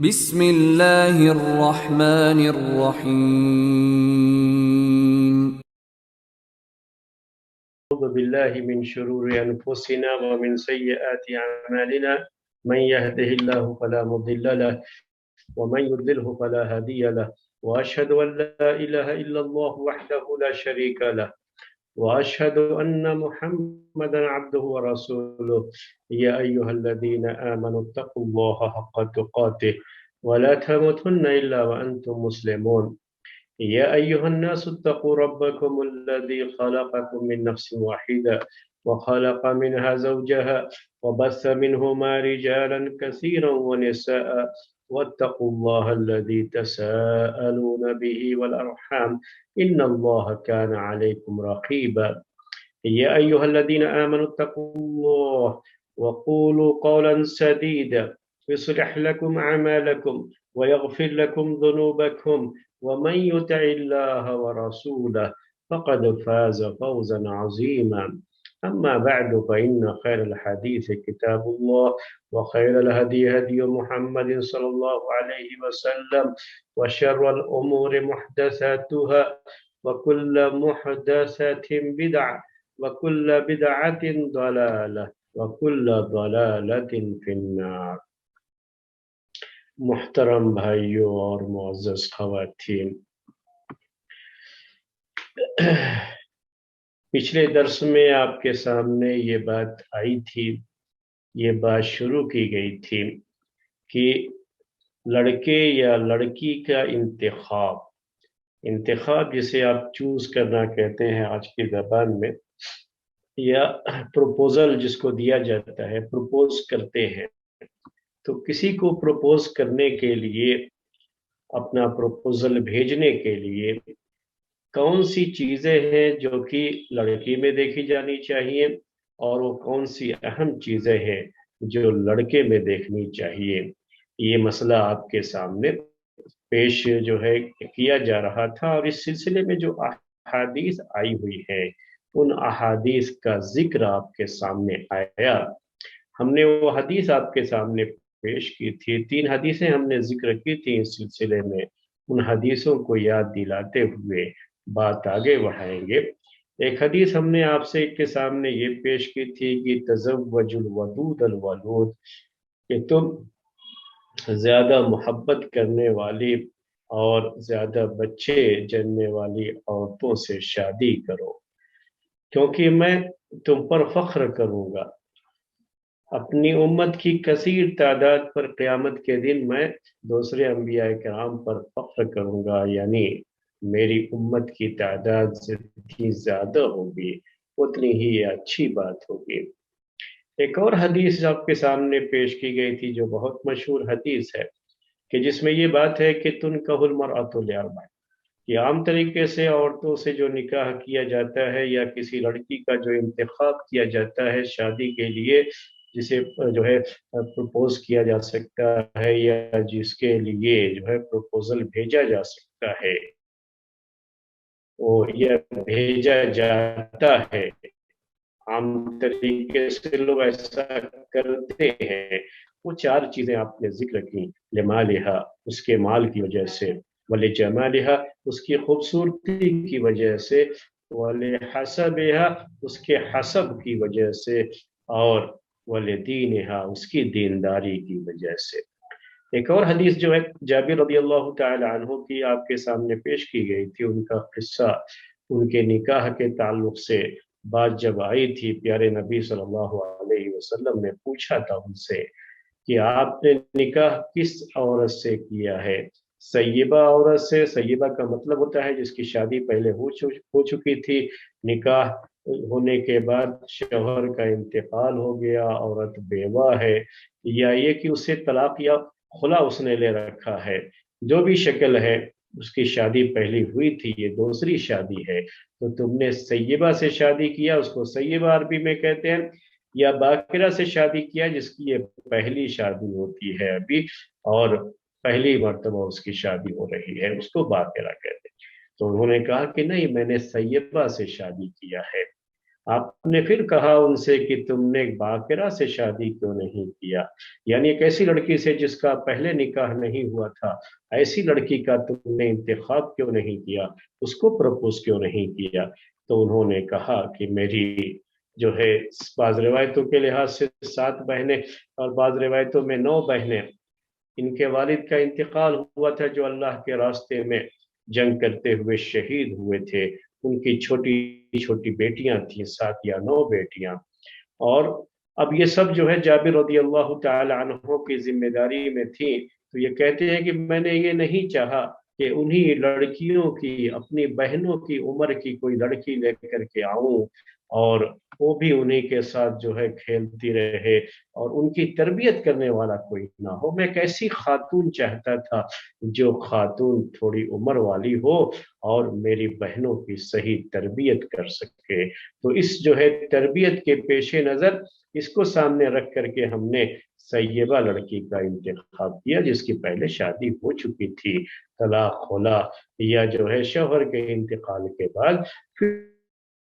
بسم اللہ الرحمن الرحیم. أعوذ بالله من شرور أنفسنا ومن سيئات أعمالنا من يهده الله فلا مضل له ومن يضلله فلا هادي له وأشهد أن لا إله إلا الله وحده لا شريك له وأشهد أن محمدا عبده ورسوله يا أيها الذين آمنوا اتقوا الله حق تقاته ولا تموتن إلا وأنتم مسلمون يا أيها الناس اتقوا ربكم الذي خلقكم من نفس واحدة وخلق منها زوجها وبث منهما رجالا كثيرا ونساء واتقوا الله الذي تساءلون به والأرحام إن الله كان عليكم رقيبا يا أيها الذين آمنوا اتقوا الله وقولوا قولا سديدا يصلح لكم أعمالكم ويغفر لكم ذنوبكم ومن يطع الله ورسوله فقد فاز فوزا عظيما أما بعد فإن خير الحديث كتاب الله وخير الهدي هدي محمد صلى الله عليه وسلم وشر الأمور محدثاتها وكل محدثة بدعة وكل بدعة ضلالة وكل ضلالة في النار. محترم بھائیوں اور معزز خواتین، پچھلے درس میں آپ کے سامنے یہ بات آئی تھی، یہ بات شروع کی گئی تھی کہ لڑکے یا لڑکی کا انتخاب جسے آپ چوز کرنا کہتے ہیں آج کی زبان میں، یا پروپوزل جس کو دیا جاتا ہے، پروپوز کرتے ہیں، تو کسی کو پروپوز کرنے کے لیے، اپنا پروپوزل بھیجنے کے لیے کون سی چیزیں ہیں جو کہ لڑکی میں دیکھی جانی چاہیے اور وہ کون سی اہم چیزیں ہیں جو لڑکے میں دیکھنی چاہیے، یہ مسئلہ آپ کے سامنے پیش جو ہے کیا جا رہا تھا. اور اس سلسلے میں جو احادیث آئی ہوئی ہے ان احادیث کا ذکر آپ کے سامنے آیا. ہم نے وہ حدیث آپ کے سامنے پیش کی تھی، 3 حدیثیں ہم نے ذکر کی تھی اس سلسلے میں. ان حدیثوں کو یاد دلاتے ہوئے بات آگے بڑھائیں گے. ایک حدیث ہم نے آپ سے کے سامنے یہ پیش کی تھی کہ تزوج الودود الولود، کہ تم زیادہ محبت کرنے والی اور زیادہ بچے جننے والی عورتوں سے شادی کرو، کیونکہ میں تم پر فخر کروں گا. اپنی امت کی کثیر تعداد پر قیامت کے دن میں دوسرے انبیاء کرام پر فخر کروں گا، یعنی میری امت کی تعداد جتنی زیادہ ہوگی اتنی ہی اچھی بات ہوگی. ایک اور حدیث آپ کے سامنے پیش کی گئی تھی جو بہت مشہور حدیث ہے، کہ جس میں یہ بات ہے کہ تنکح المرأۃ لاربع، کہ عام طریقے سے عورتوں سے جو نکاح کیا جاتا ہے یا کسی لڑکی کا جو انتخاب کیا جاتا ہے شادی کے لیے، جسے جو ہے پروپوز کیا جا سکتا ہے یا جس کے لیے جو ہے پروپوزل بھیجا جا سکتا ہے، وہ یہ بھیجا جاتا ہے. عام طریقے سے لوگ ایسا کرتے ہیں. وہ 4 چیزیں آپ نے ذکر کی: لمالہا، اس کے مال کی وجہ سے، ولجمالہا، اس کی خوبصورتی کی وجہ سے، ولحسبہا، اس کے حسب کی وجہ سے، اور ولدینہا، اس کی دینداری کی وجہ سے. ایک اور حدیث جو ہے جابر رضی اللہ تعالی عنہ کی آپ کے سامنے پیش کی گئی تھی، ان کا قصہ، ان کے نکاح کے تعلق سے بات جب آئی تھی، پیارے نبی صلی اللہ علیہ وسلم نے پوچھا تھا ان سے کہ آپ نے نکاح کس عورت سے کیا ہے؟ سیبہ عورت سے. سیبہ کا مطلب ہوتا ہے جس کی شادی پہلے ہو چکی تھی، نکاح ہونے کے بعد شوہر کا انتقال ہو گیا، عورت بیوہ ہے، یا یہ کہ اسے طلاق یا خلا اس نے لے رکھا ہے، جو بھی شکل ہے، اس کی شادی پہلی ہوئی تھی، یہ دوسری شادی ہے. تو تم نے سیبہ سے شادی کیا، اس کو سیبہ عربی میں کہتے ہیں، یا باکرہ سے شادی کیا جس کی یہ پہلی شادی ہوتی ہے ابھی، اور پہلی مرتبہ اس کی شادی ہو رہی ہے، اس کو باکرہ کہتے ہیں. تو انہوں نے کہا کہ نہیں، میں نے سیبہ سے شادی کیا ہے. आपने फिर कहा उनसे कि तुमने बाकिरा से शादी क्यों नहीं किया, यानी एक ऐसी लड़की से जिसका पहले निकाह नहीं हुआ था, ऐसी लड़की का तुमने इंतखाब क्यों नहीं किया, उसको प्रपोज क्यों नहीं किया। तो उन्होंने कहा कि मेरी जो है, बाज रिवायतों के लिहाज से 7 बहनें और बाज रिवायतों में 9 बहनें, इनके वालिद का इंतकाल हुआ था जो अल्लाह के रास्ते में जंग करते हुए शहीद हुए थे। उनकी छोटी छोटी बेटियां थी, 7 या 9 बेटियां। और अब ये सब जो है जाबिर रदी अल्लाह तआला अन्हु की जिम्मेदारी में थी। तो ये कहते हैं कि मैंने ये नहीं चाहा कि उन्हीं लड़कियों की, अपनी बहनों की उम्र की कोई लड़की लेकर के आऊं और वो भी उन्हीं के साथ जो है खेलती रहे और उनकी तरबियत करने वाला कोई ना हो। मैं एक ऐसी खातून चाहता था जो खातून थोड़ी उम्र वाली हो और मेरी बहनों की सही तरबियत कर सके। तो इस जो है तरबियत के पेश नज़र इसको सामने रख करके हमने सैयबा लड़की का इंतखाब किया जिसकी पहले शादी हो चुकी थी, तलाक होला या जो है शौहर के इंतकाल के बाद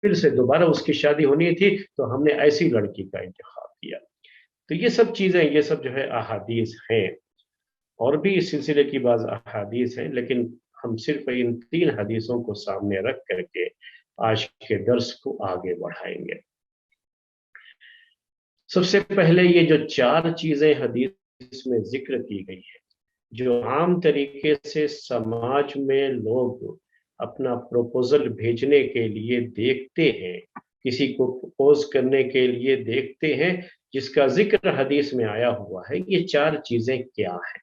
फिर से दोबारा उसकी शादी होनी थी, तो हमने ऐसी लड़की का इंतखाब किया। तो ये सब चीजें, ये सब जो है अहादीस हैं, और भी इस सिलसिले की बाज़ अहादीस हैं, लेकिन हम सिर्फ इन 3 हदीसों को सामने रख करके आज के दर्स को आगे बढ़ाएंगे। सबसे पहले ये जो 4 चीजें हदीस में जिक्र की गई है, जो आम तरीके से समाज में लोग अपना प्रपोजल भेजने के लिए देखते हैं, किसी को प्रपोज करने के लिए देखते हैं, जिसका जिक्र हदीस में आया हुआ है, ये 4 चीजें क्या है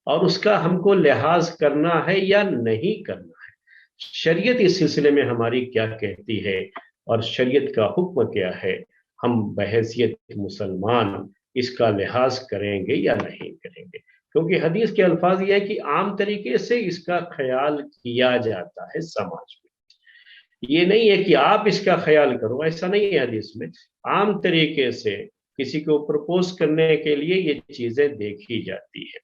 और उसका हमको लिहाज करना है या नहीं करना है, शरीयत इस सिलसिले में हमारी क्या कहती है और शरीयत का हुक्म क्या है, हम बहैसियत मुसलमान इसका लिहाज करेंगे या नहीं करेंगे। क्योंकि हदीस के अल्फाज ये है कि आम तरीके से इसका ख्याल किया जाता है समाज में, ये नहीं है कि आप इसका ख्याल करो, ऐसा नहीं है हदीस में। आम तरीके से किसी को प्रपोज करने के लिए ये चीजें देखी जाती है।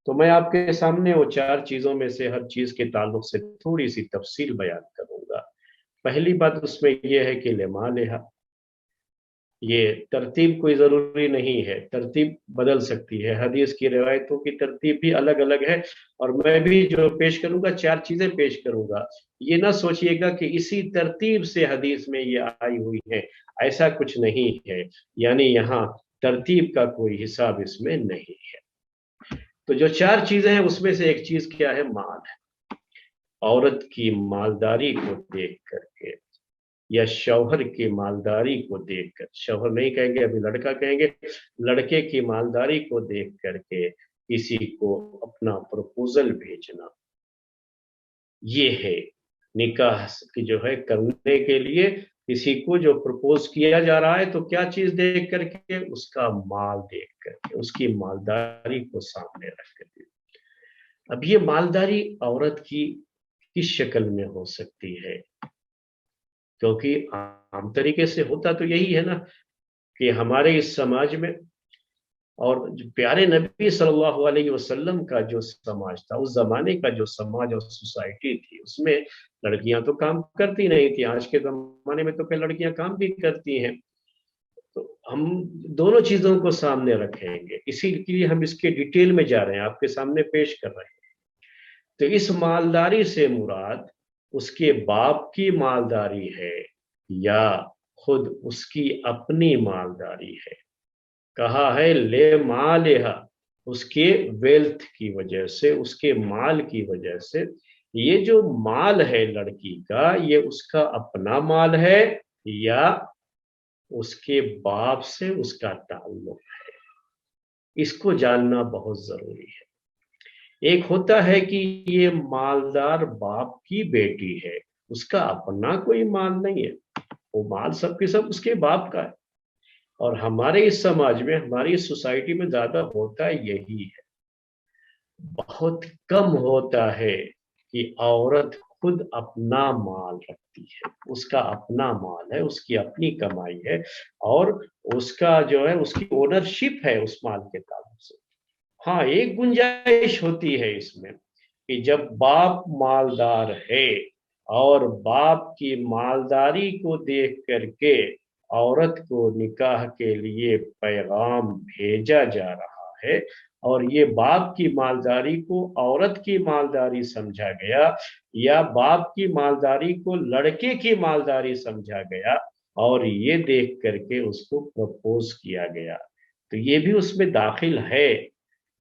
तो मैं आपके सामने वो 4 चीजों में से हर चीज के ताल्लुक से थोड़ी सी तफसील बयान करूंगा। पहली बात उसमें यह है कि लेमा लेहा, ये तरतीब कोई जरूरी नहीं है, तरतीब बदल सकती है, हदीस की रिवायतों की तरतीब भी अलग अलग है। और मैं भी जो पेश करूंगा 4 चीजें पेश करूंगा, ये ना सोचिएगा कि इसी तरतीब से हदीस में ये आई हुई है, ऐसा कुछ नहीं है। यानी यहाँ तरतीब का कोई हिसाब इसमें नहीं है। तो जो 4 चीजें हैं उसमें से एक चीज क्या है, माल है। औरत की मालदारी को देख करके या शौहर की मालदारी को देखकर, शौहर नहीं कहेंगे अभी, लड़का कहेंगे, लड़के की मालदारी को देख करके किसी को अपना प्रपोजल भेजना, ये है निकाह की जो है करने के लिए किसी को जो प्रपोज किया जा रहा है, तो क्या चीज देख करके, उसका माल देख करके, उसकी मालदारी को सामने रख करके। अब ये मालदारी औरत की किस शक्ल में हो सकती है, क्योंकि आम तरीके से होता तो यही है ना कि हमारे इस समाज में और जो प्यारे नबी सल्लल्लाहु अलैहि वसल्लम का जो समाज था, उस जमाने का जो समाज और सोसाइटी थी, उसमें लड़कियां तो काम करती नहीं थी। आज के जमाने में तो फिर लड़कियां काम भी करती हैं। तो हम दोनों चीजों को सामने रखेंगे, इसीलिए हम इसके डिटेल में जा रहे हैं, आपके सामने पेश कर रहे हैं। तो इस मालदारी से मुराद उसके बाप की मालदारी है या खुद उसकी अपनी मालदारी है। कहा है ले मालेहा, उसके वेल्थ की वजह से, उसके माल की वजह से। ये जो माल है लड़की का, ये उसका अपना माल है या उसके बाप से उसका ताल्लुक है, इसको जानना बहुत जरूरी है। एक होता है कि ये मालदार बाप की बेटी है, उसका अपना कोई माल नहीं है, वो माल सब के सब उसके बाप का है। और हमारे इस समाज में, हमारी इस सोसाइटी में ज्यादा होता यही है। बहुत कम होता है कि औरत खुद अपना माल रखती है, उसका अपना माल है, उसकी अपनी कमाई है और उसका जो है, उसकी ओनरशिप है उस माल के ताल्लुक से। हाँ, एक गुंजाइश होती है इसमें कि जब बाप मालदार है اور باپ کی مالداری کو دیख करके औरत को निकाह के लिए पैगाम भेजा जा रहा है, और ये बाप की मालदारी को औरत की मालदारी समझा गया या बाप की मालदारी को लड़के की मालदारी समझा गया, और ये देख करके उसको प्रपोज किया गया। तो ये भी उसमें दाखिल है,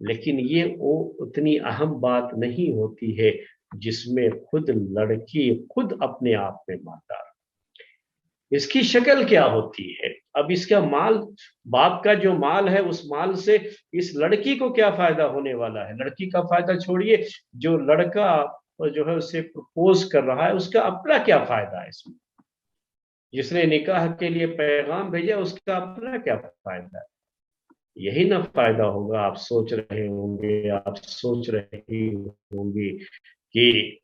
लेकिन ये वो उतनी अहम बात नहीं होती है जिसमें खुद लड़की खुद अपने आप में मालदार। इसकी शक्ल क्या होती है? अब इसका माल, बाप का जो माल है, उस माल से इस लड़की को क्या फायदा होने वाला है? लड़की का फायदा छोड़िए, जो लड़का जो है उसे प्रपोज कर रहा है उसका अपना क्या फायदा है इसमें? जिसने निकाह के लिए पैगाम भेजा उसका अपना क्या फायदा है? यही ना फायदा होगा। आप सोच रहे होंगे, आप सोच रही होंगी कि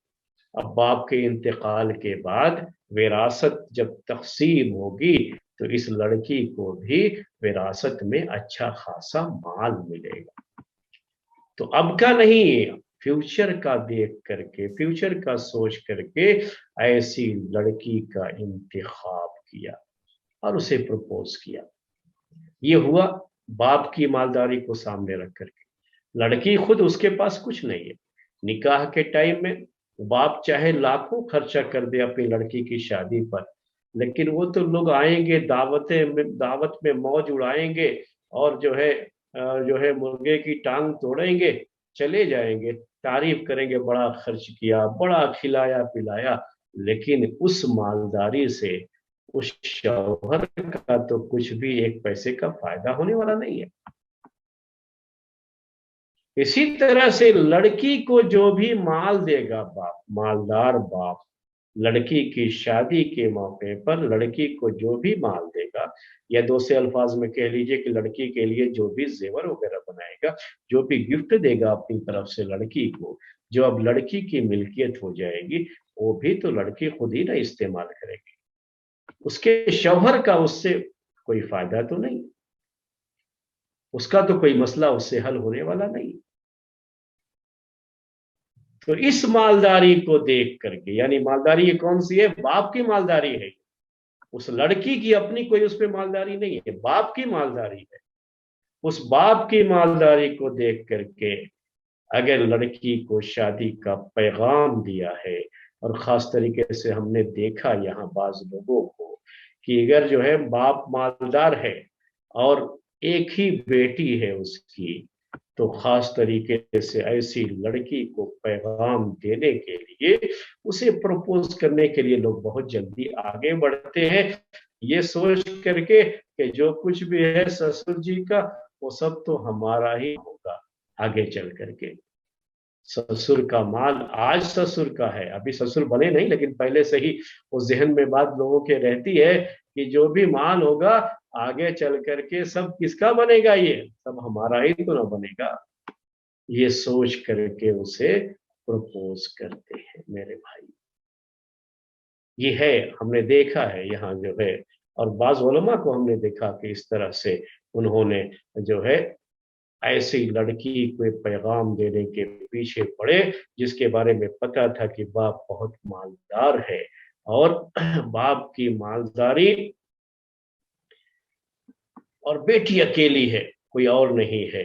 अब बाप के इंतकाल के बाद विरासत जब तकसीम होगी तो इस लड़की को भी विरासत में अच्छा खासा माल मिलेगा। तो अब का नहीं, फ्यूचर का देख करके, फ्यूचर का सोच करके ऐसी लड़की का इंतखाब किया और उसे प्रपोज किया। ये हुआ बाप की मालदारी को सामने रख करके। लड़की खुद, उसके पास कुछ नहीं है। निकाह के टाइम में बाप चाहे लाखों खर्चा कर दे अपनी लड़की की शादी पर, लेकिन वो तो लोग आएंगे, दावत में मौज उड़ाएंगे और जो है मुर्गे की टांग तोड़ेंगे, चले जाएंगे, तारीफ करेंगे, बड़ा खर्च किया, बड़ा खिलाया पिलाया, लेकिन उस मालदारी से उस शौहर का तो कुछ भी एक पैसे का फायदा होने वाला नहीं है। इसी तरह से लड़की को जो भी माल देगा बाप, मालदार बाप, लड़की की शादी के मौके पर लड़की को जो भी माल देगा, या दूसरे अल्फाज में कह लीजिए कि लड़की के लिए जो भी जेवर वगैरह बनाएगा, जो भी गिफ्ट देगा अपनी तरफ से लड़की को, जो अब लड़की की मिल्कियत हो जाएगी, वो भी तो लड़की खुद ही ना इस्तेमाल करेगी। उसके शौहर का उससे कोई फायदा तो नहीं, उसका तो कोई मसला उससे हल होने वाला नहीं। तो इस मालदारी को देख करके, यानी मालदारी ये कौन सी है? बाप की मालदारी है। उस लड़की की अपनी कोई उस पर मालदारी नहीं है, बाप की मालदारी है। उस बाप की मालदारी को देख करके अगर लड़की को शादी का पैगाम दिया है, और खास तरीके से हमने देखा यहाँ बाज लोगों को कि अगर जो है बाप मालदार है और एक ही बेटी है उसकी, तो खास तरीके से ऐसी लड़की को पैगाम देने के लिए, उसे प्रपोज करने के लिए लोग बहुत जल्दी आगे बढ़ते हैं, ये सोच करके कि जो कुछ भी है ससुर जी का वो सब तो हमारा ही होगा आगे चल करके। ससुर का माल आज ससुर का है, अभी ससुर बने नहीं, लेकिन पहले से ही उस जहन में बात लोगों के रहती है कि जो भी माल होगा आगे चल करके सब किसका बनेगा? ये सब हमारा ही तो ना बनेगा। ये सोच करके उसे प्रपोज करते हैं मेरे भाई। ये है, हमने देखा है यहाँ जो है, और बाज उलमा को हमने देखा कि इस तरह से उन्होंने जो है ऐसी लड़की को पैगाम देने के पीछे पड़े जिसके बारे में पता था कि बाप बहुत मालदार है, और बाप की मालदारी, और बेटी अकेली है, कोई और नहीं है,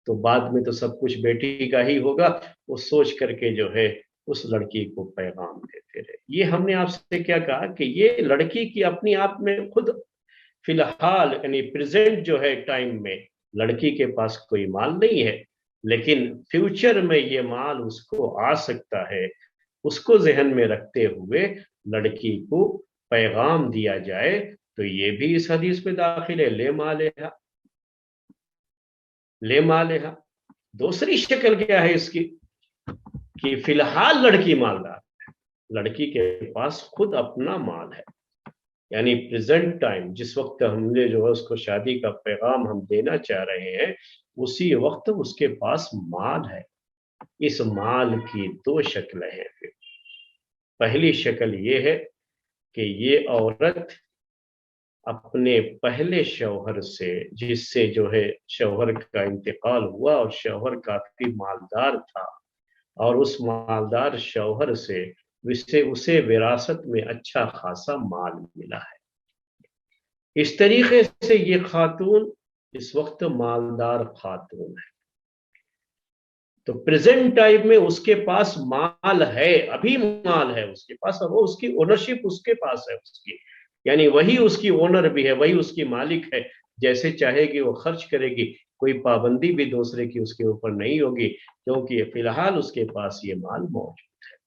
तो बाद में तो सब कुछ बेटी का ही होगा। वो सोच करके जो है उस लड़की को पैगाम देते रहे। ये हमने आपसे क्या कहा कि ये लड़की की अपनी आप में खुद फिलहाल यानी प्रेजेंट जो है टाइम में लड़की के पास कोई माल नहीं है, लेकिन फ्यूचर में ये माल उसको आ सकता है। उसको जहन में रखते हुए लड़की को पैगाम दिया जाए, तो ये भी इस हदीस में दाखिल है, ले मालेहा, ले मालेहा। दूसरी शक्ल क्या है इसकी कि फिलहाल लड़की मालदार है, लड़की के पास खुद अपना माल है, यानी प्रेजेंट टाइम, जिस वक्त हमने जो है उसको शादी का पैगाम हम देना चाह रहे हैं, उसी वक्त उसके पास माल है। इस माल की दो शक्लें हैं। फिर पहली शक्ल ये है कि ये औरत अपने पहले शौहर से, जिससे जो है शौहर का इंतकाल हुआ और शौहर काफी मालदार था, और उस मालदार शौहर से उसे विरासत में अच्छा खासा माल मिला है। इस तरीके से ये खातून इस वक्त मालदार खातून है। तो प्रेजेंट टाइम में उसके पास माल है, अभी माल है उसके पास, और वो उसकी ओनरशिप उसके पास है उसकी, यानी वही उसकी ओनर भी है, वही उसकी मालिक है। जैसे चाहेगी वो खर्च करेगी, कोई पाबंदी भी दूसरे की उसके ऊपर नहीं होगी, क्योंकि फिलहाल उसके पास ये माल मौजूद है।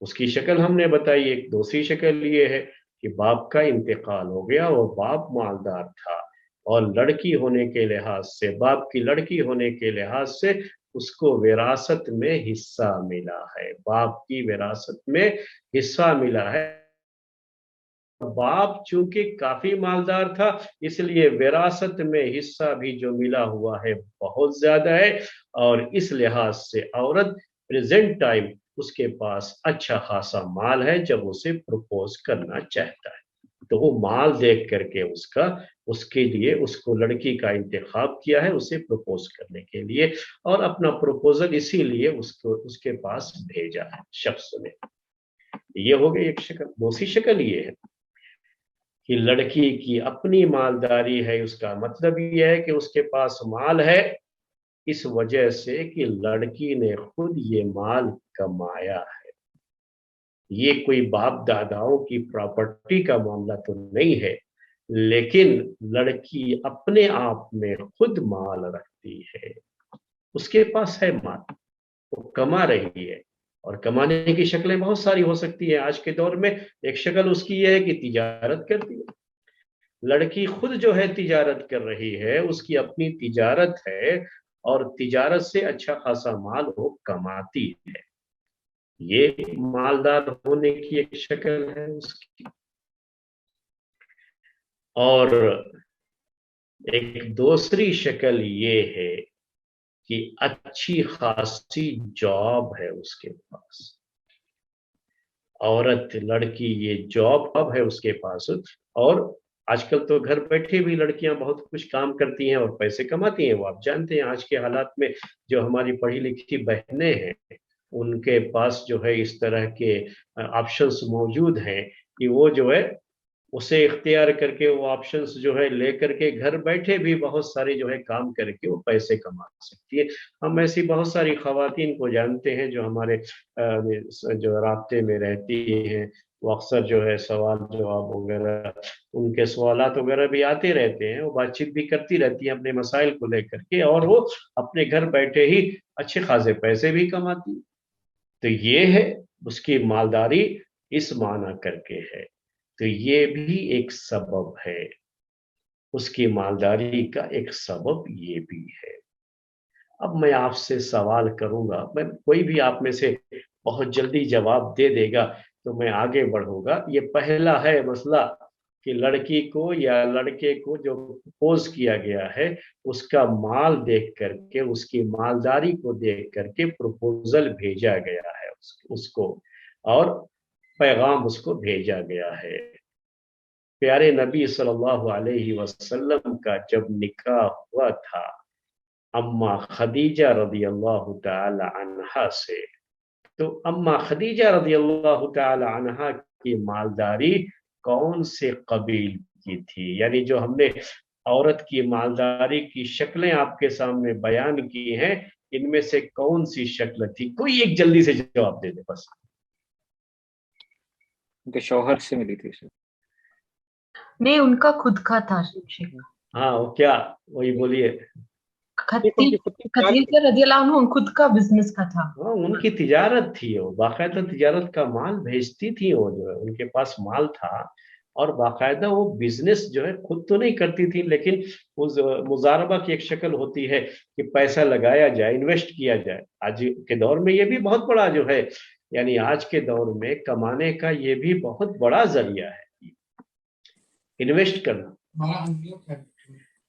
उसकी शक्ल हमने बताई। एक दूसरी शक्ल ये है कि बाप का इंतकाल हो गया, वो बाप मालदार था, और लड़की होने के लिहाज से, बाप की लड़की होने के लिहाज से उसको विरासत में हिस्सा मिला है, बाप की विरासत में हिस्सा मिला है। बाप चूंकि काफी मालदार था, इसलिए विरासत में हिस्सा भी जो मिला हुआ है बहुत ज्यादा है, और इस लिहाज से औरत प्रेजेंट टाइम उसके पास अच्छा खासा माल है जब उसे प्रपोज करना चाहता है। तो वो माल देख करके उसके लिए उसको लड़की का इंतखाब किया है उसे प्रपोज करने के लिए, और अपना प्रपोजल इसीलिए उसको उसके पास भेजा है शख्स ने। ये हो गई एक शक्ल। दूसरी शक्ल ये है कि लड़की की अपनी मालदारी है। उसका मतलब ये है कि उसके पास माल है इस वजह से कि लड़की ने खुद ये माल कमाया है। ये कोई बाप दादाओं की प्रॉपर्टी का मामला तो नहीं है, लेकिन लड़की अपने आप में खुद माल रखती है, उसके पास है माल, वो कमा रही है। और कमाने की शक्लें बहुत सारी हो सकती है आज के दौर में। एक शक्ल उसकी ये है कि तिजारत करती है। लड़की खुद जो है तिजारत कर रही है, उसकी अपनी तिजारत है, और तिजारत से अच्छा खासा माल वो कमाती है। ये मालदार होने की एक शक्ल है उसकी। और एक दूसरी शक्ल ये है कि अच्छी खासी जॉब है उसके पास। औरत लड़की ये जॉब अब है उसके पास, और आजकल तो घर बैठे भी लड़कियां बहुत कुछ काम करती हैं और पैसे कमाती हैं। वो आप जानते हैं आज के हालात में जो हमारी पढ़ी लिखी बहनें हैं उनके पास जो है इस तरह के ऑप्शंस मौजूद हैं कि वो जो है उसे इख्तियार करके वो ऑप्शंस जो है लेकर के घर बैठे भी बहुत सारे जो है काम करके वो पैसे कमा सकती है। हम ऐसी बहुत सारी खवातीन को जानते हैं जो हमारे जो राब्ते में रहती हैं। वो अक्सर जो है सवाल जवाब वगैरह, उनके सवालात वगैरह भी आते रहते हैं, वो बातचीत भी करती रहती हैं अपने मसाइल को लेकर के, और वो अपने घर बैठे ही अच्छे खासे पैसे भी कमाती हैं। तो ये है उसकी मालदारी, इस माना करके है। तो ये भी एक सबब है, उसकी मालदारी का एक सबब ये भी है। अब मैं आपसे सवाल करूंगा, मैं कोई भी आप में से बहुत जल्दी जवाब दे देगा तो मैं आगे बढ़ूंगा। ये पहला है मसला कि लड़की को या लड़के को जो प्रपोज किया गया है उसका माल देख करके, उसकी मालदारी को देख करके प्रपोजल भेजा गया है उसको, और पैगाम उसको भेजा गया है। प्यारे नबी सल्लल्लाहु अलैहि वसल्लम का जब निकाह हुआ था अम्मा खदीजा रदी अल्लाह तआला अन्हा से, तो अम्मा खदीजा रदी अल्लाह तआला अन्हा की मालदारी कौन से कबील की थी? यानी जो हमने औरत की मालदारी की शक्लें आपके सामने बयान की हैं, इनमें से कौन सी शक्ल थी? कोई एक जल्दी से जवाब दे दे बस। उनके शौहर से मिली थी सर। नहीं, उनका खुद का था शेख। हाँ, वो क्या, वही बोलिए। खदीजा रज़ियल्लाहु अन्हा खुद का बिजनेस का था। हाँ, उनकी तिजारत थी, वो बाकायदा तिजारत का माल भेजती थी, वो जो है उनके पास माल था, और बाकायदा वो बिजनेस जो है खुद तो नहीं करती थी, लेकिन उस मुजारबा की एक शक्ल होती है कि पैसा लगाया जाए, इन्वेस्ट किया जाए। आज के दौर में ये भी बहुत बड़ा जो है, यानी आज के दौर में कमाने का ये भी बहुत बड़ा जरिया है इन्वेस्ट करना।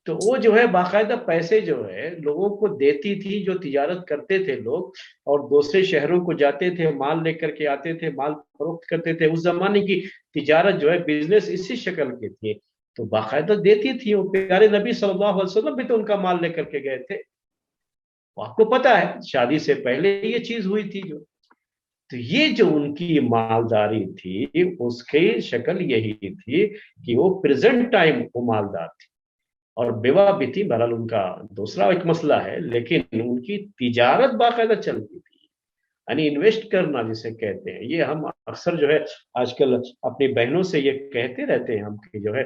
तो वो जो है बाकायदा पैसे जो है लोगों को देती थी, जो तिजारत करते थे लोग, और दूसरे शहरों को जाते थे, माल लेकर के आते थे, माल फरोख्त करते थे। उस जमाने की तिजारत जो है, बिजनेस इसी शक्ल की थी, तो बाकायदा देती थी। वो प्यारे नबी सल्लल्लाहु अलैहि वसल्लम भी तो उनका माल लेकर के गए थे। आपको पता है शादी से पहले ये चीज हुई थी जो। تو یہ جو ان کی مالداری تھی اس کی شکل یہی تھی کہ وہ پریزنٹ ٹائم وہ مالدار تھی اور بیوہ بھی تھی، بہرحال ان کا دوسرا ایک مسئلہ ہے، لیکن ان کی تجارت باقاعدہ چلتی تھی، یعنی انویسٹ کرنا جسے کہتے ہیں۔ یہ ہم اکثر جو ہے آج کل اپنی بہنوں سے یہ کہتے رہتے ہیں ہم کہ جو ہے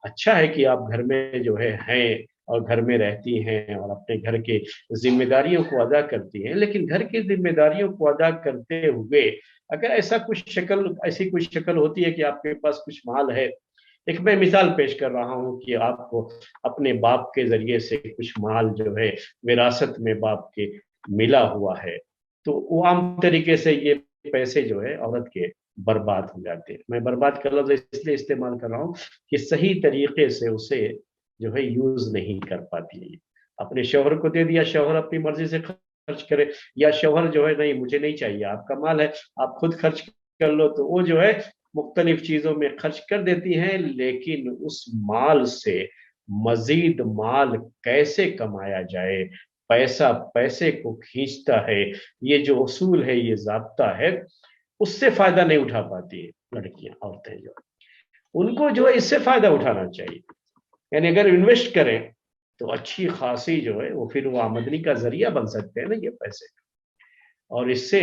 اچھا ہے کہ آپ گھر میں جو ہے ہیں اور گھر میں رہتی ہیں اور اپنے گھر کے ذمہ داریوں کو ادا کرتی ہیں، لیکن گھر کی ذمہ داریوں کو ادا کرتے ہوئے اگر ایسی کوئی شکل ہوتی ہے کہ آپ کے پاس کچھ مال ہے، ایک میں مثال پیش کر رہا ہوں کہ آپ کو اپنے باپ کے ذریعے سے کچھ مال جو ہے وراثت میں باپ کے ملا ہوا ہے، تو وہ عام طریقے سے یہ پیسے جو ہے عورت کے برباد ہو جاتے ہیں۔ میں برباد کا لفظ اس لیے استعمال کر رہا ہوں کہ صحیح طریقے سے اسے جو ہے یوز نہیں کر پاتی ہے، اپنے شوہر کو دے دیا، شوہر اپنی مرضی سے خرچ کرے، یا شوہر جو ہے نہیں مجھے نہیں چاہیے، آپ کا مال ہے آپ خود خرچ کر لو، تو وہ جو ہے مختلف چیزوں میں خرچ کر دیتی ہیں، لیکن اس مال سے مزید مال کیسے کمایا جائے، پیسہ پیسے کو کھینچتا ہے، یہ جو اصول ہے یہ ضابطہ ہے، اس سے فائدہ نہیں اٹھا پاتی ہے لڑکیاں، عورتیں جو ان کو جو ہے اس سے فائدہ اٹھانا چاہیے، یعنی اگر انویسٹ کریں تو اچھی خاصی جو ہے وہ پھر وہ آمدنی کا ذریعہ بن سکتے ہیں نا یہ پیسے، اور اس سے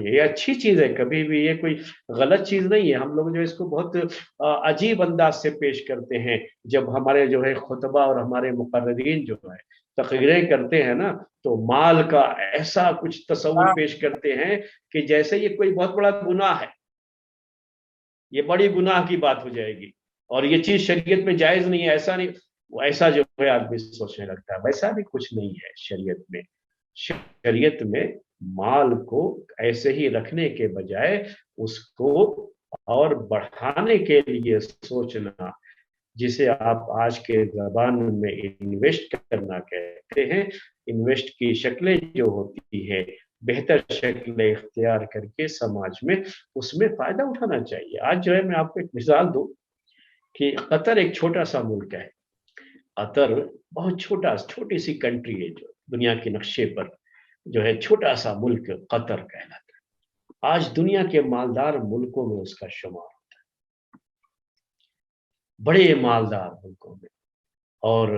یہ اچھی چیز ہے، کبھی بھی یہ کوئی غلط چیز نہیں ہے۔ ہم لوگ جو اس کو بہت عجیب انداز سے پیش کرتے ہیں، جب ہمارے جو ہے خطبہ اور ہمارے مقررین جو ہے تقریریں کرتے ہیں نا، تو مال کا ایسا کچھ تصور پیش کرتے ہیں کہ جیسے یہ کوئی بہت بڑا گناہ ہے، یہ بڑی گناہ کی بات ہو جائے گی اور یہ چیز شریعت میں جائز نہیں ہے، ایسا نہیں، وہ ایسا جو ہے آدمی سوچنے لگتا ہے، ویسا بھی کچھ نہیں ہے شریعت میں۔ شریعت میں مال کو ایسے ہی رکھنے کے بجائے اس کو اور بڑھانے کے لیے سوچنا، جسے آپ آج کے زبان میں انویسٹ کرنا کہتے ہیں، انویسٹ کی شکلیں جو ہوتی ہے بہتر شکلیں اختیار کر کے سماج میں اس میں فائدہ اٹھانا چاہیے۔ آج جو ہے میں آپ کو ایک مثال دوں کہ قطر ایک چھوٹا سا ملک ہے، قطر بہت چھوٹی سی کنٹری ہے جو دنیا کے نقشے پر جو ہے چھوٹا سا ملک قطر کہلاتا ہے، آج دنیا کے مالدار ملکوں میں اس کا شمار، بڑے مالدار ملکوں میں، اور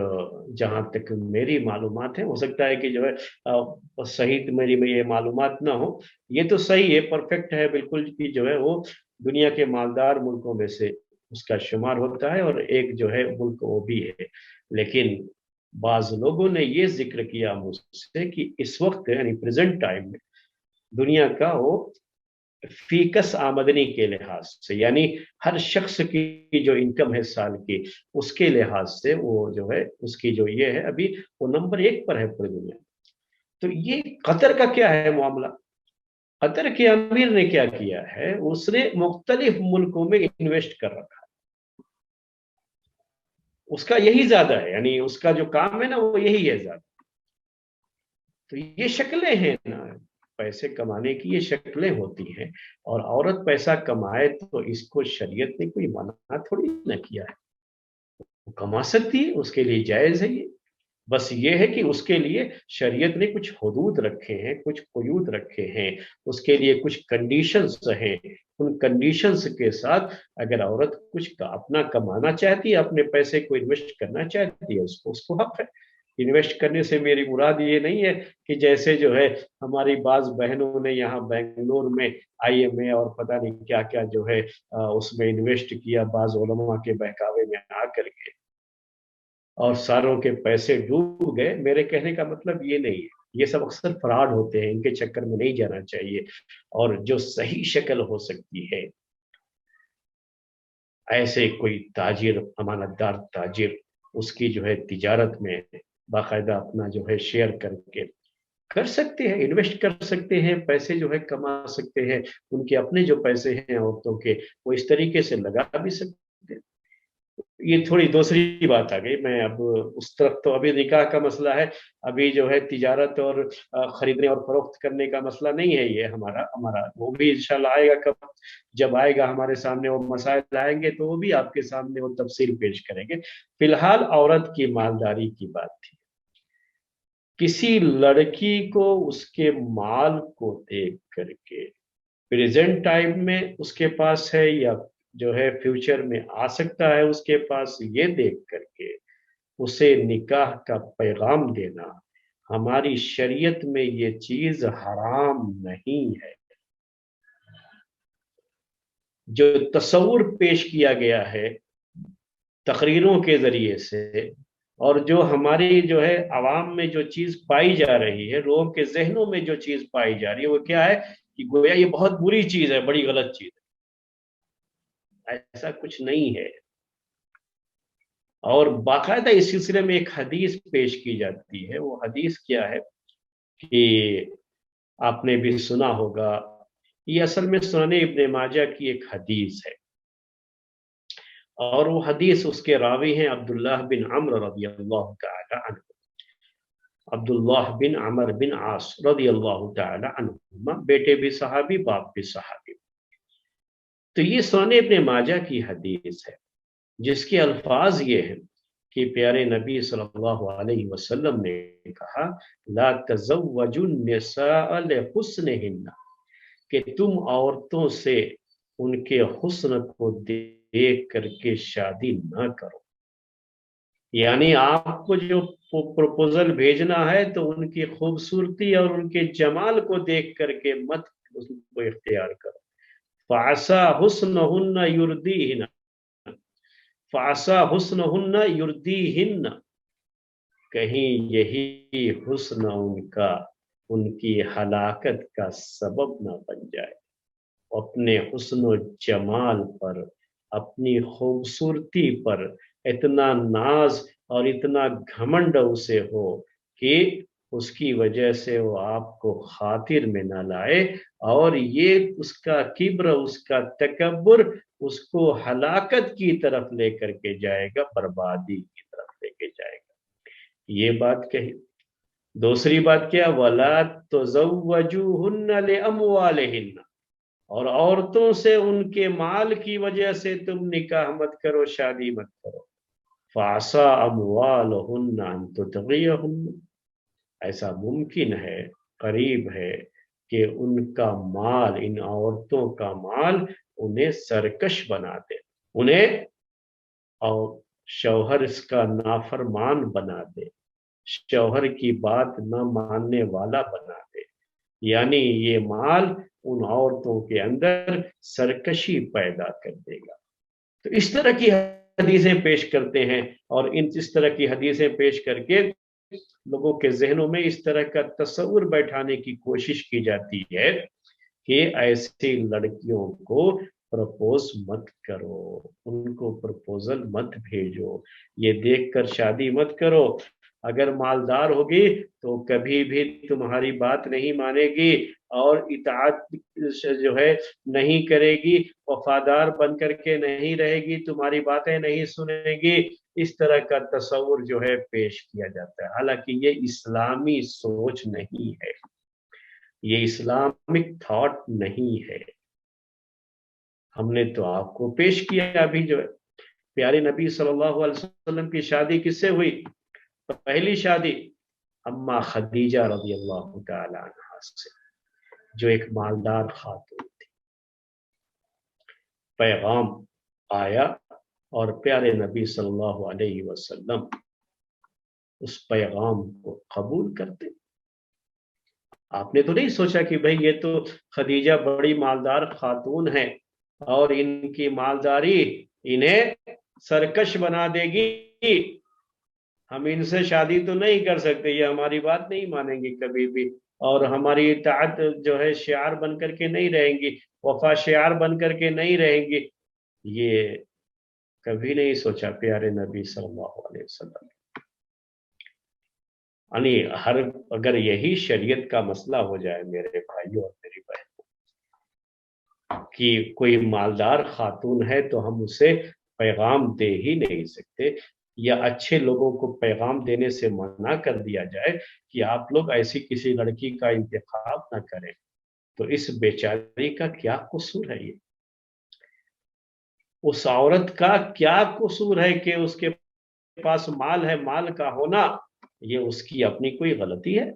جہاں تک میری معلومات ہے، ہو سکتا ہے کہ جو ہے صحیح میری میں یہ معلومات نہ ہو، یہ تو صحیح ہے، پرفیکٹ ہے بالکل کہ جو ہے وہ دنیا کے مالدار ملکوں میں سے اس کا شمار ہوتا ہے، اور ایک جو ہے ملک وہ بھی ہے، لیکن بعض لوگوں نے یہ ذکر کیا مجھ سے کہ اس وقت یعنی پریزنٹ ٹائم میں دنیا کا وہ فیکس آمدنی کے لحاظ سے، یعنی ہر شخص کی جو انکم ہے سال کی، اس کے لحاظ سے وہ جو ہے اس کی جو یہ ہے ابھی وہ نمبر 1 پر ہے پوری دنیا میں۔ تو یہ قطر کا کیا ہے معاملہ؟ قطر کے امیر نے کیا کیا ہے، اس نے مختلف ملکوں میں انویسٹ کر رکھا، اس کا یہی زیادہ ہے، یعنی اس کا جو کام ہے نا وہ یہی ہے زیادہ۔ تو یہ شکلیں ہیں نا، پیسے کمانے کی یہ شکلیں ہوتی ہیں، اور عورت پیسہ کمائے تو اس کو شریعت نے کوئی منع تھوڑی نہ کیا ہے، وہ کما سکتی ہے، اس کے لیے جائز ہے یہ، بس یہ ہے کہ اس کے لیے شریعت نے کچھ حدود رکھے ہیں، کچھ قیود رکھے ہیں، اس کے لیے کچھ کنڈیشنز ہیں، ان کنڈیشنز کے ساتھ اگر عورت کچھ اپنا کمانا چاہتی ہے، اپنے پیسے کو انویسٹ کرنا چاہتی ہے، اس کو حق ہے۔ انویسٹ کرنے سے میری مراد یہ نہیں ہے کہ جیسے جو ہے ہماری بعض بہنوں نے یہاں بنگلور میں IMA اور پتہ نہیں کیا کیا جو ہے اس میں انویسٹ کیا بعض علماء کے بہکاوے میں آ کر کے، اور ساروں کے پیسے ڈوب گئے، میرے کہنے کا مطلب یہ نہیں ہے، یہ سب اکثر فراڈ ہوتے ہیں، ان کے چکر میں نہیں جانا چاہیے، اور جو صحیح شکل ہو سکتی ہے، ایسے کوئی تاجر، امانت دار تاجر، اس کی جو ہے تجارت میں باقاعدہ اپنا جو ہے شیئر کر کے کر سکتے ہیں، انویسٹ کر سکتے ہیں، پیسے جو ہے کما سکتے ہیں، ان کے اپنے جو پیسے ہیں عورتوں کے وہ اس طریقے سے لگا بھی سکتے ہیں۔ یہ تھوڑی دوسری بات آ گئی، میں اب اس طرف تو ابھی نکاح کا مسئلہ ہے، ابھی جو ہے تجارت اور خریدنے اور فروخت کرنے کا مسئلہ نہیں ہے، یہ ہمارا وہ بھی انشاءاللہ آئے گا، کب جب آئے گا ہمارے سامنے وہ مسائل آئیں گے تو وہ بھی آپ کے سامنے وہ تفصیل پیش کریں گے۔ فی الحال عورت کی مالداری کی بات تھی، کسی لڑکی کو اس کے مال کو دیکھ کر کے प्रेजेंट टाइम में उसके पास है या जो है फ्यूचर में आ सकता है उसके पास, ये देख करके उसे निकाह का पैगाम देना, हमारी शरीयत में ये चीज हराम नहीं है। जो तस्वुर पेश किया गया है तकरीरों के जरिए से, और जो हमारी जो है आवाम में जो चीज पाई जा रही है, लोगों के जहनों में जो चीज पाई जा रही है, वो क्या है कि गोया ये बहुत बुरी चीज है, बड़ी गलत चीज है। ऐसा कुछ नहीं है। और बाकायदा इस सिलसिले में एक हदीस पेश की जाती है। वो हदीस क्या है कि आपने भी सुना होगा, ये असल में सुनाने इब्ने माजा की एक हदीस है, और वो हदीस उसके रावी हैं अब्दुल्लाह बिन अम्र रदियल्लाहु तआला अन्हु, अब्दुल्लाह बिन अमर बिन आस रदियल्लाहु तआला अन्हुमा, बेटे भी सहाबी बाप भी सहाबी। तो ये सुनाने इब्ने माजा की हदीस है जिसके अल्फाज ये हैं कि प्यारे नबी सल्लल्लाहु अलैहि वसल्लम ने कहा, ला तज़व्वजुन निसाअ लिहुस्निहिन्ना, कि तुम औरतों से उनके हुस्न को देख करके शादी न करो। यानी आपको जो प्रपोजल भेजना है तो उनकी खूबसूरती और उनके जमाल को देख करके मत उसको इख्तियार करो। फासा हुस्नहुन्ना युर्दीहिन्ना, फासा हुस्नहुन्ना युर्दीहिन्ना, कहीं यही हुस्न उनका उनकी हलाकत का सबब न बन जाए। अपने हुस्न जमाल पर, अपनी खूबसूरती पर इतना नाज और इतना घमंड उसे हो कि उसकी वजह से वो आपको खातिर में न लाए, और ये उसका किब्र, उसका तकब्बुर उसको हलाकत की तरफ लेकर के जाएगा, बर्बादी की तरफ लेके जाएगा। ये बात कही। दूसरी बात क्या, वला तुज़व्वजुहुन्ना लिअमवालिहिन्ना, और औरतों से उनके माल की वजह से तुम निकाह मत करो, शादी मत करो। फासा अमवालुहुन्ना अन तुतग़ियहुन्ना, ऐसा मुमकिन है, करीब है कि उनका माल, इन औरतों का माल उन्हें सरकश बना दे, उन्हें और शौहर इसका नाफरमान बना दे, शौहर की बात न मानने वाला बना दे। यानी ये माल उन औरतों के अंदर सरकशी पैदा कर देगा। तो इस तरह की हदीसें पेश करते हैं, और इस तरह की हदीसें पेश करके लोगों के जहनों में इस तरह का तस्वुर बैठाने की कोशिश की जाती है कि ऐसी लड़कियों को प्रपोज मत करो, उनको प्रपोजल मत भेजो, ये देखकर शादी मत करो। अगर मालदार होगी तो कभी भी तुम्हारी बात नहीं मानेगी और इताअत जो है नहीं करेगी, वफादार बन करके नहीं रहेगी, तुम्हारी बातें नहीं सुनेगी। इस तरह का तस्वुर जो है पेश किया जाता है। हालांकि ये इस्लामी सोच नहीं है, ये इस्लामिक थॉट नहीं है। हमने तो आपको पेश किया अभी जो है, प्यारे नबी सल्लल्लाहु अलैहि वसल्लम की शादी किससे हुई? पहली शादी अम्मा खदीजा रज़ियल्लाहु तआला अन्हा से, जो एक मालदार खातून थी। पैगाम आया और प्यारे नबी सल्लल्लाहु अलैहि वसल्लम उस पैगाम को कबूल करते। आपने तो नहीं सोचा कि भाई ये तो खदीजा बड़ी मालदार खातून है और इनकी मालदारी इन्हें सरकश बना देगी, हम इनसे शादी तो नहीं कर सकते, ये हमारी बात नहीं मानेंगे कभी भी, और हमारी इताअत जो है शियार बन करके नहीं रहेंगी, वफा शियार बन करके नहीं रहेंगी। ये कभी नहीं सोचा प्यारे नबी सल्लल्लाहु अलैहि वसल्लम। यानी हर अगर यही शरीयत का मसला हो जाए मेरे भाइयों और मेरी बहनों कि कोई मालदार खातून है तो हम उसे पैगाम दे ही नहीं सकते, या अच्छे लोगों को पैगाम देने से मना कर दिया जाए कि आप लोग ऐसी किसी लड़की का इंतखाब ना करें, तो इस बेचारी का क्या कसूर है? ये उस औरत का क्या कसूर है कि उसके पास माल है? माल का होना ये उसकी अपनी कोई गलती है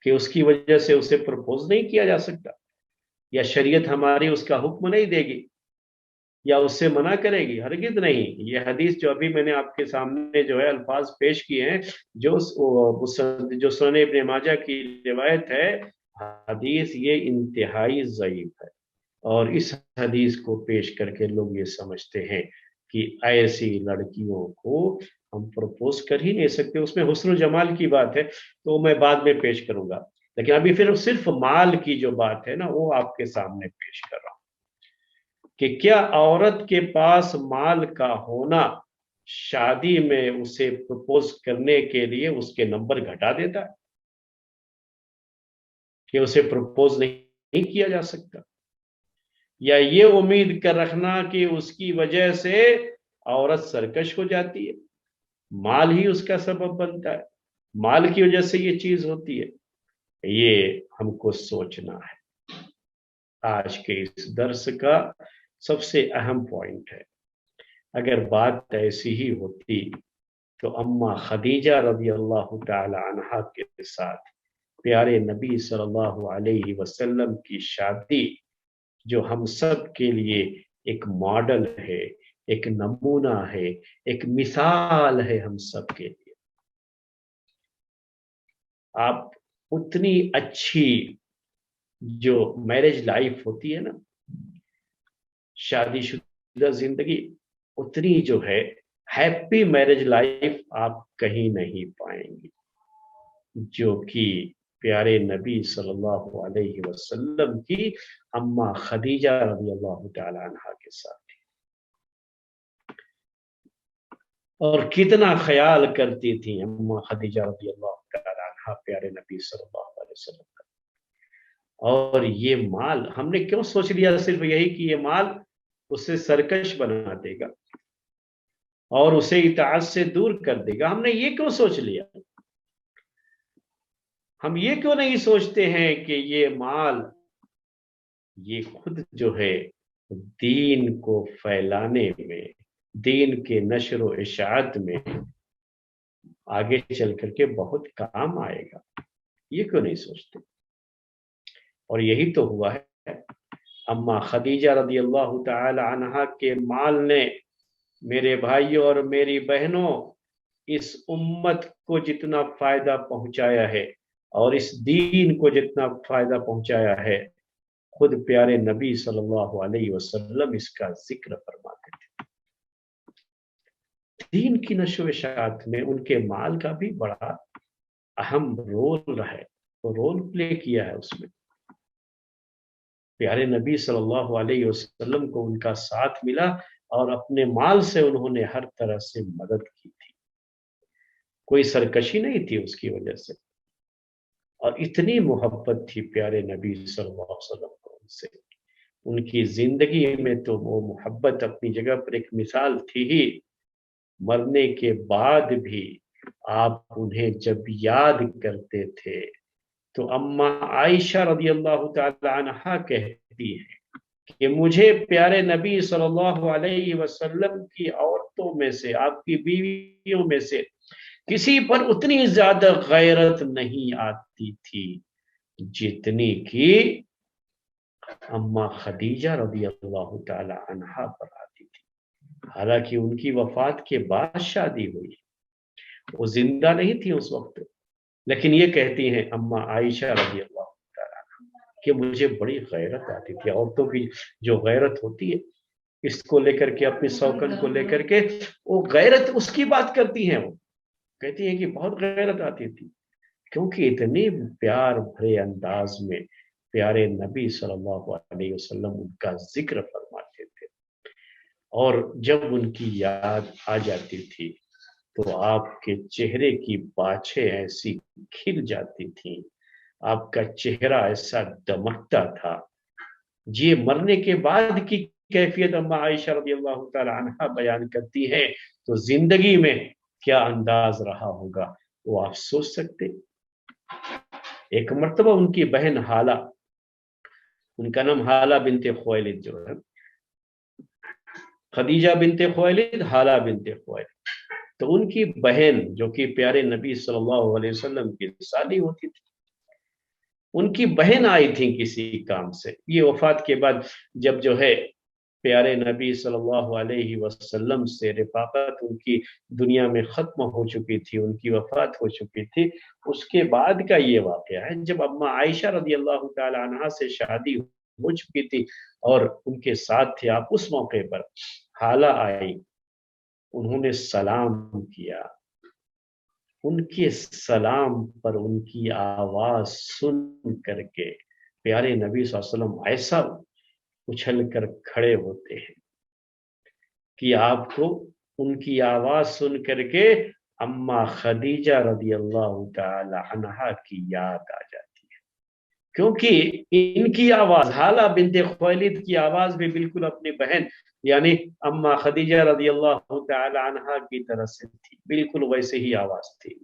कि उसकी वजह से उसे प्रपोज नहीं किया जा सकता? या शरीयत हमारी उसका हुक्म नहीं देगी या उससे मना करेगी? हरगिज नहीं। ये हदीस जो अभी मैंने आपके सामने जो है अल्फाज पेश किए हैं, जो जो सुनन इब्न माजा की रिवायत है, हदीस ये इंतहाई ज़ईफ है। और इस हदीस को पेश करके लोग ये समझते हैं कि ऐसी लड़कियों को हम प्रपोज कर ही नहीं सकते। उसमें हुस्न जमाल की बात है तो मैं बाद में पेश करूंगा, लेकिन अभी फिर सिर्फ माल की जो बात है ना, वो आपके सामने पेश कर रहा हूं कि क्या औरत के पास माल का होना शादी में उसे प्रपोज करने के लिए उसके नंबर घटा देता है, कि उसे प्रपोज नहीं किया जा सकता, या ये उम्मीद कर रखना कि उसकी वजह से औरत सरकश हो जाती है, माल ही उसका सबब बनता है, माल की वजह से ये चीज होती है? ये हमको सोचना है। आज के इस दर्स का सबसे अहम पॉइंट है। अगर बात ऐसी ही होती तो अम्मा खदीजा रज़ी अल्लाह ताला अन्हा के साथ प्यारे नबी सल्लल्लाहु अलैहि वसल्लम की शादी, जो हम सब के लिए एक मॉडल है, एक नमूना है, एक मिसाल है हम सब के लिए, आप उतनी अच्छी जो मैरिज लाइफ होती है ना, शादीशुदा जिंदगी, उतनी जो है हैप्पी मैरिज लाइफ आप कहीं नहीं पाएंगे जो कि प्यारे नबी सल्लल्लाहु अलैहि वसल्लम की अम्मा खदीजा रज़ी अल्लाह तआला अन्हा के साथ। और कितना ख्याल करती थी अम्मा खदीजा रज़ी अल्लाह तआला अन्हा प्यारे नबी सल्लल्लाहु अलैहि वसल्लम का। और ये माल हमने क्यों सोच लिया सिर्फ यही कि ये माल उसे सरकश बना देगा और उसे इताअत से दूर कर देगा? हमने ये क्यों सोच लिया? हम ये क्यों नहीं सोचते हैं कि ये माल ये खुद जो है दीन को फैलाने में, दीन के नशर व इशाअत में आगे चल करके बहुत काम आएगा? ये क्यों नहीं सोचते? और यही तो हुआ है। अम्मा खदीजा रज़ी अल्लाह तआला अन्हा के माल ने मेरे भाइयों और मेरी बहनों इस उम्मत को जितना फायदा पहुंचाया है और इस दीन को जितना फायदा पहुंचाया है, खुद प्यारे नबी सल्लल्लाहु अलैहि वसल्लम इसका जिक्र फरमाते थे। दीन की नशो व इशाअत में उनके माल का भी बड़ा अहम रोल है, तो रोल प्ले किया है उसमें। प्यारे नबी सल्लल्लाहु अलैहि वसल्लम को उनका साथ मिला और अपने माल से उन्होंने हर तरह से मदद की थी, कोई सरकशी नहीं थी उसकी वजह से। और इतनी मोहब्बत थी प्यारे नबी सल्लल्लाहु अलैहि वसल्लम को उनसे, उनकी जिंदगी में तो वो मोहब्बत अपनी जगह पर एक मिसाल थी ही। मरने के बाद भी आप उन्हें जब याद करते थे तो अम्मा आयशा रज़ी अल्लाह तआला अन्हा कहती है कि मुझे प्यारे नबी सल्लल्लाहु अलैहि वसल्लम की औरतों में से, आपकी बीवियों में से किसी पर उतनी ज्यादा गैरत नहीं आती थी जितनी कि अम्मा खदीजा रज़ी अल्लाह तआला अन्हा पर आती थी। हालांकि उनकी वफात के बाद शादी हुई, वो जिंदा नहीं थी उस वक्त, लेकिन ये कहती हैं अम्मा आयशा रज़ी अल्लाह तआला अन्हा कि मुझे बड़ी गैरत आती थी। औरतों की जो गैरत होती है, इसको लेकर के, अपनी सौकन को लेकर के, वो गैरत उसकी बात करती हैं। वो कहती हैं कि बहुत गैरत आती थी, क्योंकि इतने प्यार भरे अंदाज में प्यारे नबी सल्लल्लाहु अलैहि वसल्लम उनका जिक्र फरमाते थे। और जब उनकी याद आ जाती थी तो आपके चेहरे की बाछें ऐसी खिल जाती थी, आपका चेहरा ऐसा दमकता था। ये मरने के बाद की कैफियत अम्मा आयशा रज़ी अल्लाह तआला अन्हा बयान करती है, तो जिंदगी में क्या अंदाज रहा होगा वो आप सोच सकते। एक मर्तबा उनकी बहन हाला, उनका नाम हाला बिनते खुवैलिद जो है, खदीजा बिनते खुवैलिद, हाला बिनते खुवैलिद, तो उनकी बहन जो कि प्यारे नबी सल्लल्लाहु अलैहि वसल्लम की साली होती थी, ان کی بہن آئی تھی کسی کام سے. یہ وفات کے بعد جب جو ہے پیارے نبی صلی اللہ علیہ وسلم سے رفاقت ان کی دنیا میں ختم ہو چکی تھی، ان کی وفات ہو چکی تھی، اس کے بعد کا یہ واقعہ ہے جب اما عائشہ رضی اللہ تعالی عنہا سے شادی ہو چکی تھی اور ان کے ساتھ تھے آپ. اس موقع پر خالہ آئی، انہوں نے سلام کیا. ان کے سلام پر ان کی آواز سن کر کے پیارے نبی صلی اللہ علیہ وسلم ایسا اچھل کر کھڑے ہوتے ہیں کہ آپ کو ان کی آواز سن کر کے اما خدیجہ رضی اللہ تعالی عنہا کی یاد آ جاتی ہے، کیونکہ ان کی آواز حالہ بنت خویلد کی آواز بھی بالکل اپنی بہن یعنی اما خدیجہ رضی اللہ تعالی عنہا کی طرح سے تھی، بالکل ویسے ہی آواز تھی.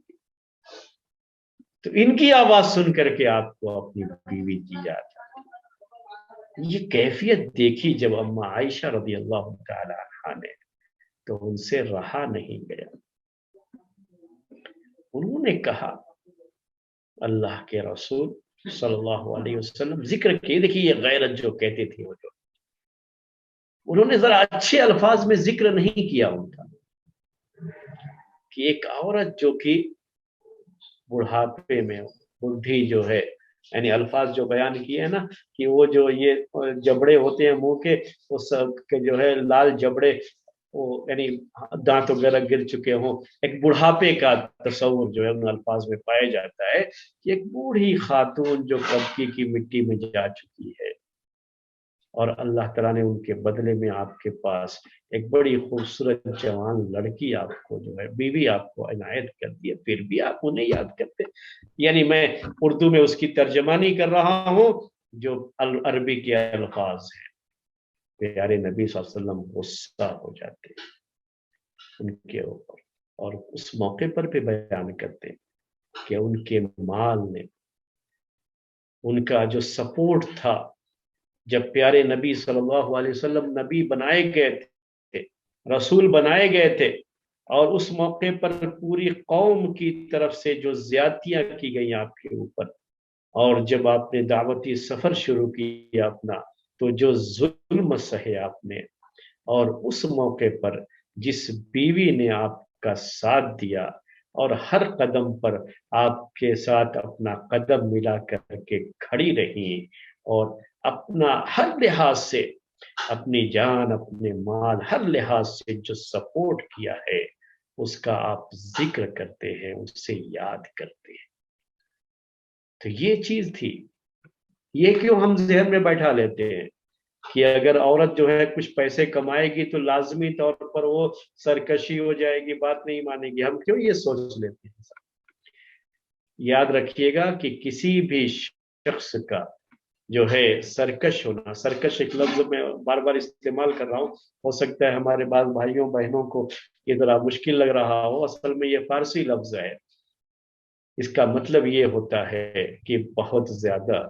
تو ان کی آواز سن کر کے آپ کو اپنی بیوی کی یاد آتی. یہ کیفیت دیکھی جب اما عائشہ رضی اللہ تعالی عنہا نے تو ان سے رہا نہیں گیا. انہوں نے کہا اللہ کے رسول صلی اللہ علیہ وسلم ذکر کیے، دیکھیے یہ غیرت جو کہتے تھے وہ جو انہوں نے ذرا اچھے الفاظ میں ذکر نہیں کیا ان کا کہ ایک عورت جو کہ بڑھاپے میں بڈھی جو ہے، یعنی الفاظ جو بیان کیے ہیں نا کہ وہ جو یہ جبڑے ہوتے ہیں منہ کے وہ سب کے جو ہے لال جبڑے وہ یعنی دانت وغیرہ گر چکے ہوں، ایک بڑھاپے کا تصور جو ہے ان الفاظ میں پایا جاتا ہے کہ ایک بوڑھی خاتون جو کبکی کی مٹی میں جا چکی ہے اور اللہ تعالیٰ نے ان کے بدلے میں آپ کے پاس ایک بڑی خوبصورت جوان لڑکی آپ کو جو ہے بیوی آپ کو عنایت کر دی ہے، پھر بھی آپ انہیں یاد کرتے. یعنی میں اردو میں اس کی ترجمانی کر رہا ہوں جو عربی کے الفاظ ہیں. پیارے نبی صلی اللہ علیہ وسلم غصہ ہو جاتے ان کے اوپر اور اس موقع پر بھی بیان کرتے کہ ان کے مال نے ان کا جو سپورٹ تھا جب پیارے نبی صلی اللہ علیہ وسلم نبی بنائے گئے تھے، رسول بنائے گئے تھے، اور اس موقع پر پوری قوم کی طرف سے جو زیادتیاں کی گئیں آپ کے اوپر، اور جب آپ نے دعوتی سفر شروع کیا اپنا تو جو ظلم سہے آپ نے، اور اس موقع پر جس بیوی نے آپ کا ساتھ دیا اور ہر قدم پر آپ کے ساتھ اپنا قدم ملا کر کے کھڑی رہی اور اپنا ہر لحاظ سے اپنی جان اپنے مال ہر لحاظ سے جو سپورٹ کیا ہے اس کا آپ ذکر کرتے ہیں، اس سے یاد کرتے ہیں. تو یہ چیز تھی. یہ کیوں ہم ذہن میں بیٹھا لیتے ہیں کہ اگر عورت جو ہے کچھ پیسے کمائے گی تو لازمی طور پر وہ سرکشی ہو جائے گی، بات نہیں مانے گی، ہم کیوں یہ سوچ لیتے ہیں؟ یاد رکھیے گا کہ کسی بھی شخص کا جو ہے سرکش ہونا، سرکش ایک لفظ میں بار بار استعمال کر رہا ہوں، ہو سکتا ہے ہمارے بعض بھائیوں بہنوں کو یہ ذرا مشکل لگ رہا ہو، اصل میں یہ فارسی لفظ ہے. اس کا مطلب یہ ہوتا ہے کہ بہت زیادہ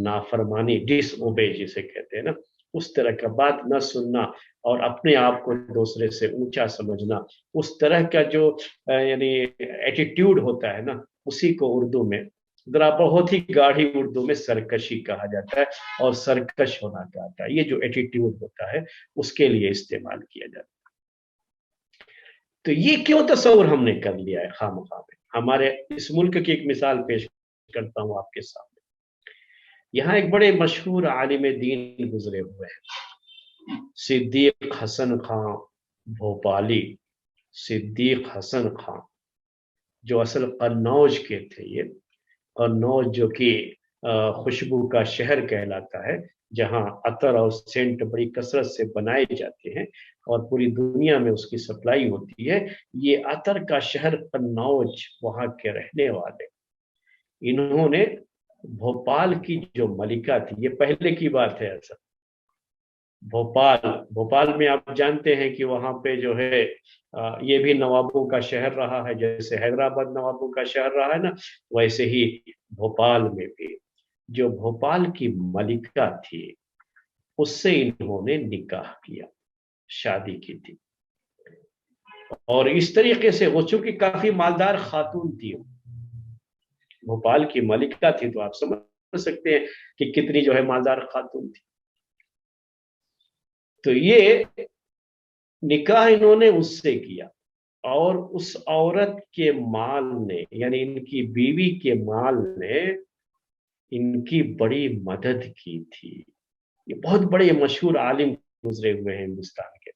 نافرمانی، ڈس اوبے جسے کہتے ہیں نا، اس طرح کا بات نہ سننا اور اپنے آپ کو دوسرے سے اونچا سمجھنا، اس طرح کا جو یعنی ایٹیٹیوڈ ہوتا ہے نا، اسی کو اردو میں ذرا بہت ہی گاڑھی اردو میں سرکشی کہا جاتا ہے اور سرکش ہونا چاہتا ہے. یہ جو ایٹیٹیوڈ ہوتا ہے اس کے لیے استعمال کیا جاتا ہے. تو یہ کیوں تصور ہم نے کر لیا ہے خامخواہ میں؟ ہمارے اس ملک کی ایک مثال پیش کرتا ہوں آپ کے سامنے. یہاں ایک بڑے مشہور عالم دین گزرے ہوئے ہیں، صدیق حسن خان بھوپالی. صدیق حسن خان جو اصل قنوج کے تھے، یہ قنوج جو کہ خوشبو کا شہر کہلاتا ہے، جہاں عطر اور سینٹ بڑی کثرت سے بنائے جاتے ہیں اور پوری دنیا میں اس کی سپلائی ہوتی ہے. یہ عطر کا شہر قنوج، وہاں کے رہنے والے، انہوں نے بھوپال کی جو ملکہ تھی، یہ پہلے کی بات ہے اصل، بھوپال میں آپ جانتے ہیں کہ وہاں پہ جو ہے یہ بھی نوابوں کا شہر رہا ہے، جیسے حیدرآباد نوابوں کا شہر رہا ہے نا، ویسے ہی بھوپال میں بھی جو بھوپال کی ملکہ تھی اس سے انہوں نے نکاح کیا، شادی کی تھی. اور اس طریقے سے وہ چونکہ کافی مالدار خاتون تھی، بھوپال کی ملکہ تھی، تو آپ سمجھ सकते हैं कि कितनी जो है मालदार खातून थी। तो ये निकाह इन्होंने उससे किया और उस औरत के माल ने, यानी इनकी बीवी के माल ने इनकी बड़ी मदद की थी। ये बहुत बड़े मशहूर आलिम गुजरे हुए हैं हिंदुस्तान के,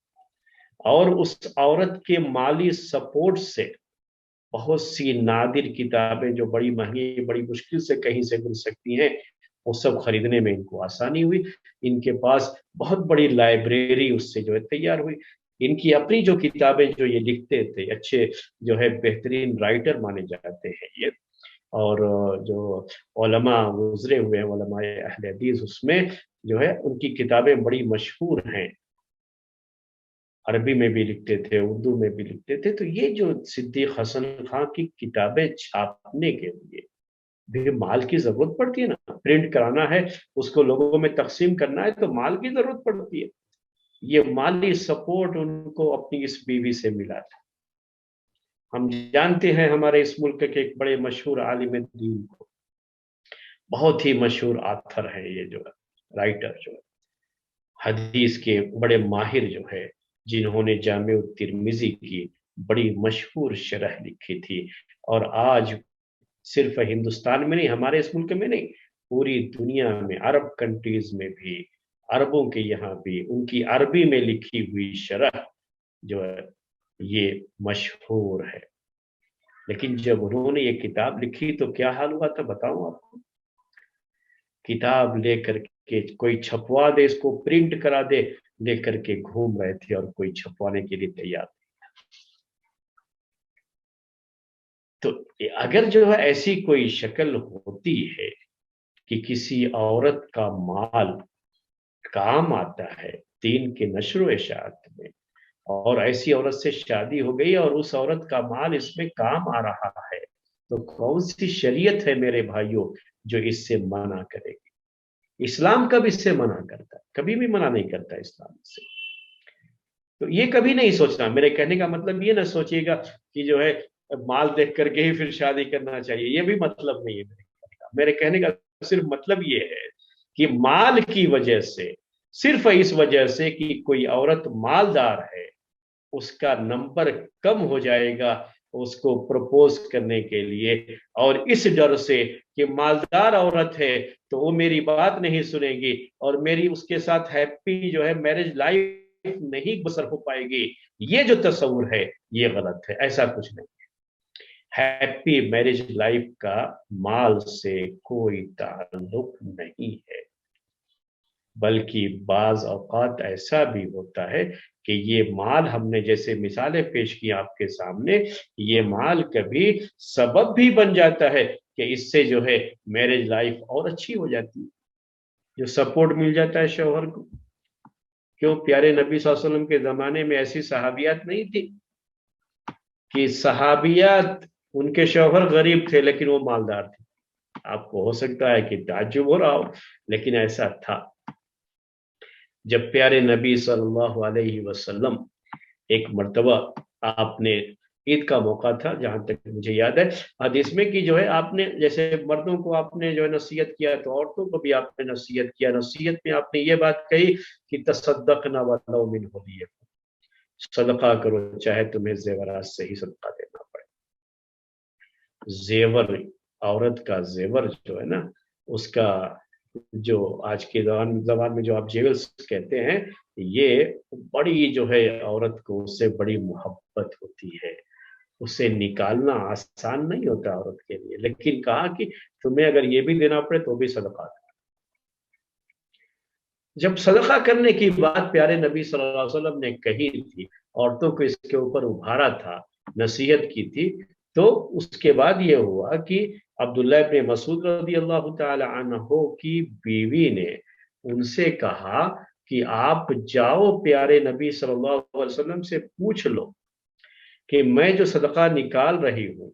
और उस औरत के माली सपोर्ट से बहुत सी नादिर किताबें जो बड़ी महंगी, बड़ी मुश्किल से कहीं से मिल सकती हैं, वो सब खरीदने में इनको आसानी हुई। इनके पास बहुत बड़ी लाइब्रेरी उससे जो है तैयार हुई। इनकी अपनी जो किताबें जो ये लिखते थे, अच्छे जो है बेहतरीन राइटर माने जाते हैं ये, और जो उलमा गुजरे हुए हैं, उलमा अहले हदीस, उसमें जो है उनकी किताबें बड़ी मशहूर हैं। अरबी में भी लिखते थे, उर्दू में भी लिखते थे। तो ये जो सिद्दीक हसन खां की किताबें छापने के लिए भी माल की जरूरत पड़ती है ना, प्रिंट कराना है, उसको लोगों में तकसीम करना है, तो माल की जरूरत पड़ती है। ये माली सपोर्ट उनको अपनी इस बीवी से मिला था। हम जानते हैं हमारे इस मुल्क के एक बड़े मशहूर आलिम दीन को, बहुत ही मशहूर आथर है ये जो है, राइटर जो है, हदीस के बड़े माहिर जो है, जिन्होंने जामे तिरमिजी की बड़ी मशहूर शरह लिखी थी। और आज सिर्फ हिंदुस्तान में नहीं, हमारे इस मुल्क में नहीं, पूरी दुनिया में, अरब कंट्रीज में भी, अरबों के यहाँ भी उनकी अरबी में लिखी हुई शरह जो है ये मशहूर है। लेकिन जब उन्होंने ये किताब लिखी तो क्या हाल हुआ था बताऊं आपको। किताब लेकर के कोई छपवा दे, इसको प्रिंट करा दे, लेकर के घूम रहे थे, और कोई छपवाने के लिए तैयार नहीं। तो अगर जो है ऐसी कोई शक्ल होती है कि किसी औरत का माल काम आता है दीन के नशर इशाअत में, और ऐसी औरत से शादी हो गई और उस औरत का माल इसमें काम आ रहा है, तो कौन सी शरीयत है मेरे भाइयों जो इससे मना करेगी? इस्लाम कब इससे मना करता है? कभी भी मना नहीं करता इस्लाम से। तो ये कभी नहीं सोचना, मेरे कहने का मतलब ये ना सोचिएगा कि जो है माल देख करके ही फिर शादी करना चाहिए, ये भी मतलब नहीं है मेरे कहने का। मेरे कहने का सिर्फ मतलब ये है कि माल की वजह से, सिर्फ इस वजह से कि कोई औरत मालदार है, उसका नंबर कम हो जाएगा उसको प्रपोज करने के लिए, और इस डर से कि मालदार औरत है तो वो मेरी बात नहीं सुनेगी और मेरी उसके साथ हैप्पी जो है मैरिज लाइफ नहीं बसर हो पाएगी, ये जो तस्वुर है ये गलत है। ऐसा कुछ नहीं। हैप्पी मैरिज लाइफ का माल से कोई ताल्लुक नहीं है, बल्कि बाज औकात ऐसा भी होता है कि ये माल, हमने जैसे मिसालें पेश की आपके सामने, ये माल कभी सबब भी बन जाता है कि इससे जो है मैरिज लाइफ और अच्छी हो जाती है, जो सपोर्ट मिल जाता है शौहर को। क्यों प्यारे नबी सल्लल्लाहु अलैहि वसल्लम के जमाने में ऐसी सहाबियात नहीं थी कि सहाबियात, उनके शौहर गरीब थे लेकिन वो मालदार थे? आपको हो सकता है कि ताज्जुब हो रहा हो, लेकिन ऐसा था। जब प्यारे नबी सल्लल्लाहु अलैहि वसल्लम एक मर्तबा, आपने ईद का मौका था जहां तक मुझे याद है, हदीस में कि जो है आपने जैसे मर्दों को आपने जो है नसीहत किया, तो औरतों को भी आपने नसीहत किया। नसीहत में आपने ये बात कही कि तसद्दक़ना वलौ मिन हुलिय, सदका करो चाहे तुम्हें जेवरात से ही सदका देना पड़े। जेवर, औरत का जेवर जो है ना, उसका जो आज के जमाने में जो आप जेवल्स कहते हैं, ये बड़ी जो है औरत को उससे बड़ी मोहब्बत होती है, उसे निकालना आसान नहीं होता औरत के लिए। लेकिन कहा कि तुम्हें अगर ये भी देना पड़े तो भी सदका दो। जब सदका करने की बात प्यारे नबी सल्लल्लाहु अलैहि वसल्लम ने कही थी, औरतों को इसके ऊपर उभारा था, नसीहत की थी, तो उसके बाद ये हुआ कि अब्दुल्लाह इब्न मसूद रज़ियल्लाहु ताला अन्हु की बीवी ने उनसे कहा कि आप जाओ प्यारे नबी सल्लल्लाहु अलैहि वसल्लम से पूछ लो कि मैं जो सदका निकाल रही हूँ,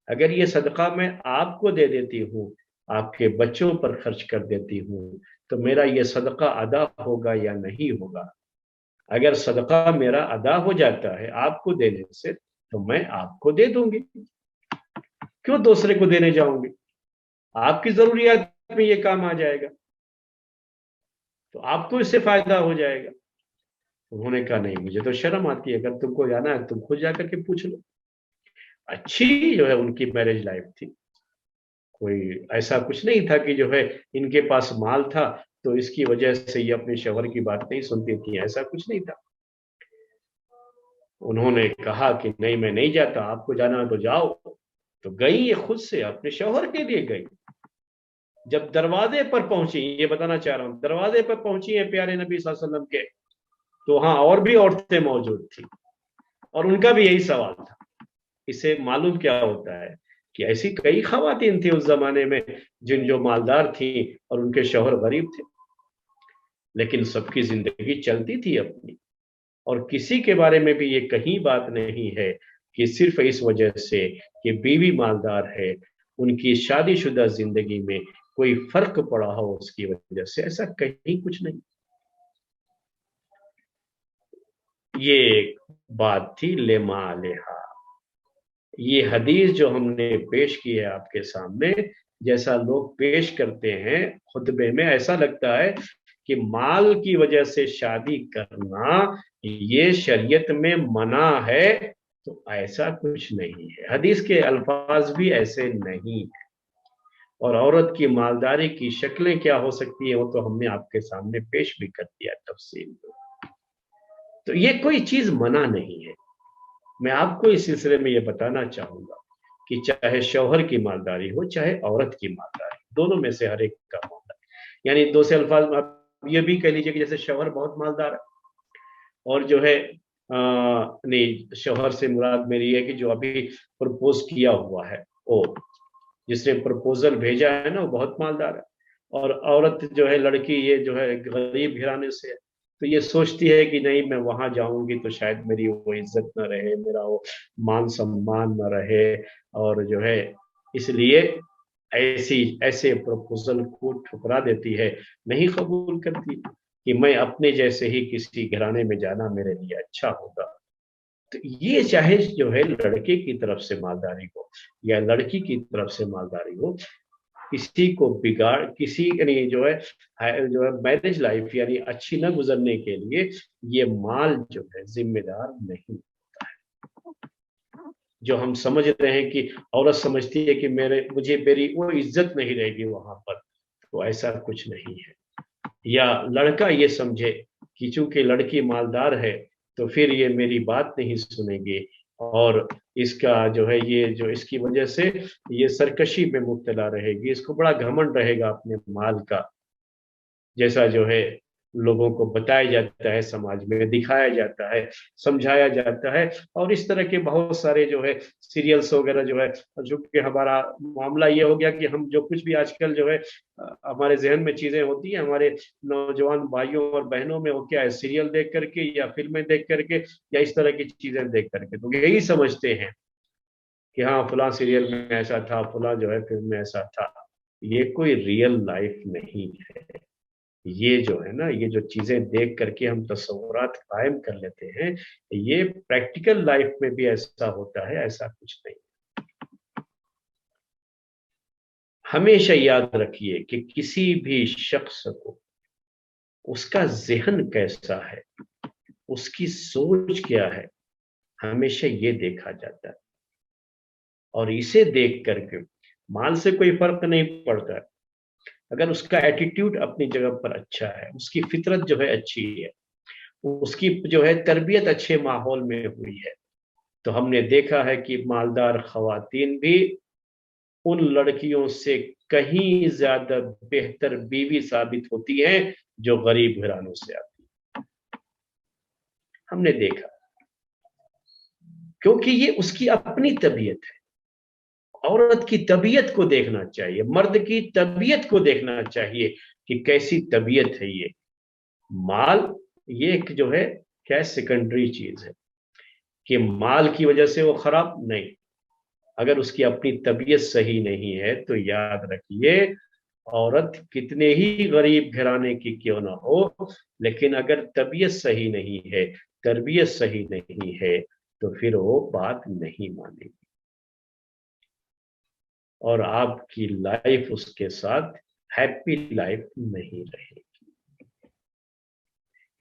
अगर ये सदका मैं आपको दे देती हूँ, आपके बच्चों पर खर्च कर देती हूँ, तो मेरा ये सदका अदा होगा या नहीं होगा? अगर सदका मेरा अदा हो जाता है आपको देने से, तो मैं आपको दे दूंगी, क्यों दूसरे को देने जाऊंगी? आपकी जरूरियात में ये काम आ जाएगा, तो आपको इससे फायदा हो जाएगा। उन्होंने कहा नहीं, मुझे तो शर्म आती है, अगर तुमको जाना है तुम खुद जाकर के पूछ लो। अच्छी जो है उनकी मैरिज लाइफ थी, कोई ऐसा कुछ नहीं था कि जो है इनके पास माल था तो इसकी वजह से ये अपने शौहर की बात नहीं सुनती थी, ऐसा कुछ नहीं था। उन्होंने कहा कि नहीं मैं नहीं जाता, आपको जाना तो जाओ। तो गई ये खुद से, अपने शौहर के लिए गई। जब दरवाजे पर पहुंची, ये बताना चाह रहा हूं, दरवाजे पर पहुंची है प्यारे नबी सल्लल्लाहु अलैहि वसल्लम के, तो हाँ और भी औरतें मौजूद थी और उनका भी यही सवाल था। इससे मालूम क्या होता है कि ऐसी कई खवातीन थी उस जमाने में जो मालदार थी और उनके शौहर गरीब थे, लेकिन सबकी जिंदगी चलती थी अपनी। और किसी के बारे में भी ये कहीं बात नहीं है कि सिर्फ इस वजह से कि बीवी मालदार है उनकी शादीशुदा जिंदगी में कोई फर्क पड़ा हो उसकी वजह से, ऐसा कहीं कुछ नहीं। ये एक बात थी लेमा लेहा। ये हदीस जो हमने पेश की है आपके सामने, जैसा लोग पेश करते हैं खुतबे में, ऐसा लगता है कि माल की वजह से शादी करना ये शरीयत में मना है, तो ऐसा कुछ नहीं है। हदीस के अल्फाज भी ऐसे नहीं है। और औरत की मालदारी की शक्लें क्या हो सकती है वो तो हमने आपके सामने पेश भी कर दिया तफसील में। तो ये कोई चीज मना नहीं है। मैं आपको इस सिलसिले में ये बताना चाहूंगा कि चाहे शौहर की मालदारी हो चाहे औरत की मालदारी, दोनों में से हर एक का मालदार, यानी दो से अल्फाज में आप ये भी कह लीजिए कि जैसे शौहर बहुत मालदार है और जो है नहीं, शौहर से मुराद मेरी है कि जो अभी प्रपोज किया हुआ है, वो जिसने प्रपोजल भेजा है ना वो बहुत मालदार है, और औरत जो है लड़की ये जो है गरीब घराने से है, तो ये सोचती है कि नहीं मैं वहां जाऊंगी तो शायद मेरी वो इज्जत न रहे, मेरा वो मान सम्मान न रहे, और जो है इसलिए ऐसे प्रपोजल को ठुकरा देती है, नहीं कबूल करती कि मैं अपने जैसे ही किसी घराने में जाना मेरे लिए अच्छा होगा। तो ये चाहे जो है लड़के की तरफ से मालदारी हो या लड़की की तरफ से मालदारी हो, किसी को बिगाड़ किसी यानी जो है मैरिज लाइफ यानी अच्छी न गुजरने के लिए ये माल जो है जिम्मेदार नहीं होता है। जो हम समझ रहे हैं कि औरत समझती है कि मेरी वो इज्जत नहीं रहेगी वहां पर, तो ऐसा कुछ नहीं है। या लड़का ये समझे कि चूंकि लड़की मालदार है तो फिर ये मेरी बात नहीं सुनेगी और इसका जो है ये जो इसकी वजह से ये सरकशी में मुब्तला रहेगी, इसको बड़ा घमंड रहेगा अपने माल का, जैसा जो है लोगों को बताया जाता है, समाज में दिखाया जाता है, समझाया जाता है। और इस तरह के बहुत सारे जो है सीरियल्स वगैरह जो है, जो कि हमारा मामला ये हो गया कि हम जो कुछ भी आजकल जो है हमारे जहन में चीजें होती हैं हमारे नौजवान भाइयों और बहनों में, वो क्या है सीरियल देख करके या फिल्में देख करके या इस तरह की चीजें देख करके, तो यही समझते हैं कि हाँ फलां सीरियल में ऐसा था, फलां जो है फिल्म में ऐसा था। ये कोई रियल लाइफ नहीं है। ये जो है ना, ये जो चीजें देख करके हम तस्वुरात कायम कर लेते हैं, ये प्रैक्टिकल लाइफ में भी ऐसा होता है, ऐसा कुछ नहीं। हमेशा याद रखिए कि किसी भी शख्स को उसका जहन कैसा है, उसकी सोच क्या है, हमेशा ये देखा जाता है। और इसे देख करके माल से कोई फर्क नहीं पड़ता है। अगर उसका एटीट्यूड अपनी जगह पर अच्छा है, उसकी फितरत जो है अच्छी है, उसकी जो है तरबियत अच्छे माहौल में हुई है, तो हमने देखा है कि मालदार खवातीन भी उन लड़कियों से कहीं ज्यादा बेहतर बीवी साबित होती हैं जो गरीब घरानों से आती है। हमने देखा, क्योंकि ये उसकी अपनी तबीयत है। औरत की तबीयत को देखना चाहिए, मर्द की तबीयत को देखना चाहिए कि कैसी तबीयत है ये। माल ये एक जो है क्या सेकेंडरी चीज है कि माल की वजह से वो खराब नहीं, अगर उसकी अपनी तबीयत सही नहीं है तो याद रखिए औरत कितने ही गरीब घराने की क्यों ना हो, लेकिन अगर तबीयत सही नहीं है, तरबियत सही नहीं है, तो फिर वो बात नहीं मानेगी और आपकी लाइफ उसके साथ हैप्पी लाइफ नहीं रहेगी।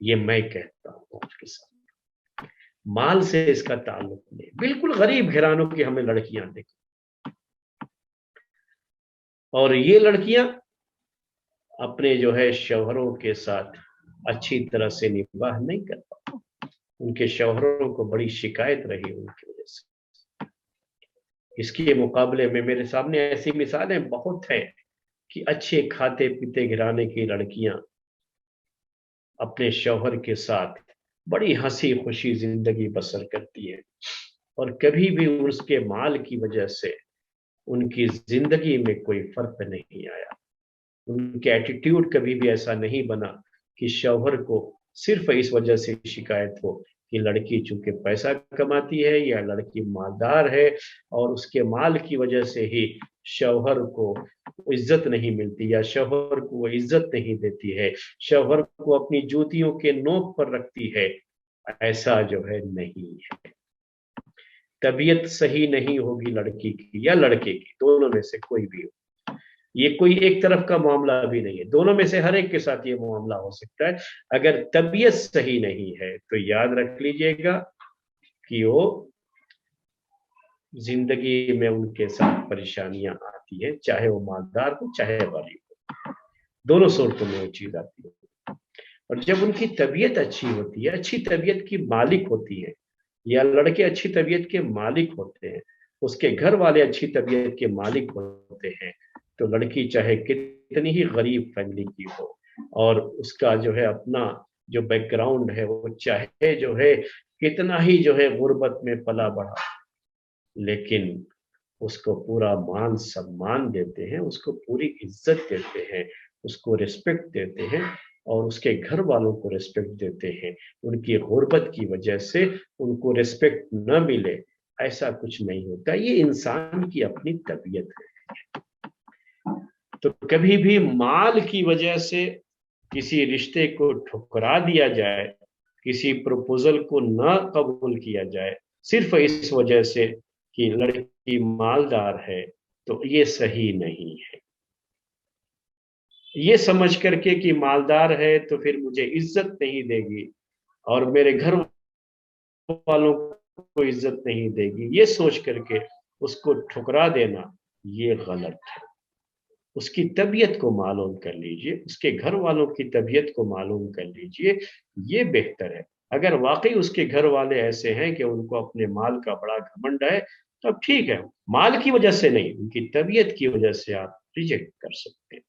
ये मैं कहता हूं आपके साथ, माल से इसका ताल्लुक नहीं। बिल्कुल गरीब घरानों की हमें लड़कियां देखो, और ये लड़कियां अपने जो है शौहरों के साथ अच्छी तरह से निबाह नहीं कर पाती। उनके शौहरों को बड़ी शिकायत रही उनकी वजह से। इसके मुकाबले में मेरे सामने ऐसी मिसालें बहुत हैं कि अच्छे खाते पीते घराने की लड़कियां अपने शौहर के साथ बड़ी हंसी खुशी जिंदगी बसर करती है, और कभी भी उसके माल की वजह से उनकी जिंदगी में कोई फर्क नहीं आया। उनके एटीट्यूड कभी भी ऐसा नहीं बना कि शौहर को सिर्फ इस वजह से शिकायत हो कि लड़की चूंकि पैसा कमाती है या लड़की मालदार है और उसके माल की वजह से ही शौहर को इज्जत नहीं मिलती या शौहर को वो इज्जत नहीं देती है, शौहर को अपनी जूतियों के नोक पर रखती है। ऐसा जो है नहीं है। तबीयत सही नहीं होगी लड़की की या लड़के की, दोनों में से कोई भी हो, ये कोई एक तरफ का मामला भी नहीं है, दोनों में से हर एक के साथ ये मामला हो सकता है। अगर तबीयत सही नहीं है तो याद रख लीजिएगा कि वो जिंदगी में उनके साथ परेशानियां आती है, चाहे वो मालदार हो चाहे गरीब हो, दोनों सूरतों में वो चीज आती है। और जब उनकी तबीयत अच्छी होती है, अच्छी तबीयत की मालिक होती है, या लड़के अच्छी तबीयत के मालिक होते हैं, उसके घर वाले अच्छी तबीयत के मालिक होते हैं, तो लड़की चाहे कितनी ही गरीब फैमिली की हो और उसका जो है अपना जो बैकग्राउंड है वो चाहे जो है कितना ही जो है गुर्बत में पला बढ़ा, लेकिन उसको पूरा मान सम्मान देते हैं, उसको पूरी इज्जत देते हैं, उसको रिस्पेक्ट देते हैं और उसके घर वालों को रिस्पेक्ट देते हैं। उनकी गुर्बत की वजह से उनको रिस्पेक्ट न मिले, ऐसा कुछ नहीं होता। ये इंसान की अपनी तबीयत है। तो कभी भी माल की वजह से किसी रिश्ते को ठुकरा दिया जाए, किसी प्रपोजल को न कबूल किया जाए सिर्फ इस वजह से कि लड़की मालदार है, तो ये सही नहीं है। ये समझ करके कि मालदार है तो फिर मुझे इज्जत नहीं देगी और मेरे घर वालों को इज्जत नहीं देगी, ये सोच करके उसको ठुकरा देना ये गलत है। उसकी तबीयत को मालूम कर लीजिए, उसके घर वालों की तबीयत को मालूम कर लीजिए, ये बेहतर है। अगर वाकई उसके घर वाले ऐसे हैं कि उनको अपने माल का बड़ा घमंड है, तो ठीक है, माल की वजह से नहीं, उनकी तबीयत की वजह से आप रिजेक्ट कर सकते हैं।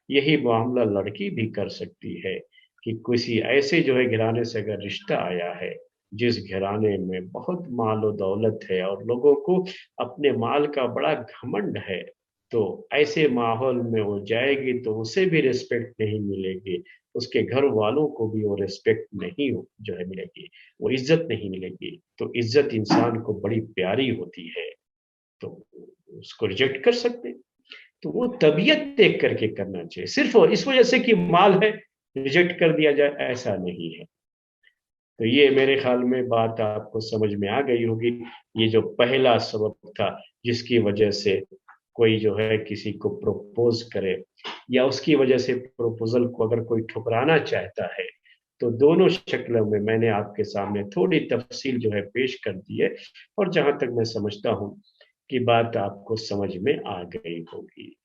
यही मामला लड़की भी कर सकती है कि किसी ऐसे जो है घराने से अगर रिश्ता आया है जिस घराने में बहुत माल और दौलत है और लोगों को अपने माल का बड़ा घमंड है, तो ऐसे माहौल में वो जाएगी तो उसे भी रिस्पेक्ट नहीं मिलेगी, उसके घर वालों को भी वो रिस्पेक्ट नहीं जो है मिलेगी, वो इज्जत नहीं मिलेगी। तो इज्जत इंसान को बड़ी प्यारी होती है, तो उसको रिजेक्ट कर सकते हैं। तो वो तबीयत देख करके करना चाहिए, सिर्फ इस वजह से कि माल है रिजेक्ट कर दिया जाए, ऐसा नहीं है। तो ये मेरे ख्याल में बात आपको समझ में आ गई होगी। ये जो पहला सबब था जिसकी वजह से कोई जो है किसी को प्रपोज करे या उसकी वजह से प्रपोजल को अगर कोई ठुकराना चाहता है, तो दोनों शक्लों में मैंने आपके सामने थोड़ी तफसील जो है पेश कर दी है, और जहां तक मैं समझता हूं कि बात आपको समझ में आ गई होगी।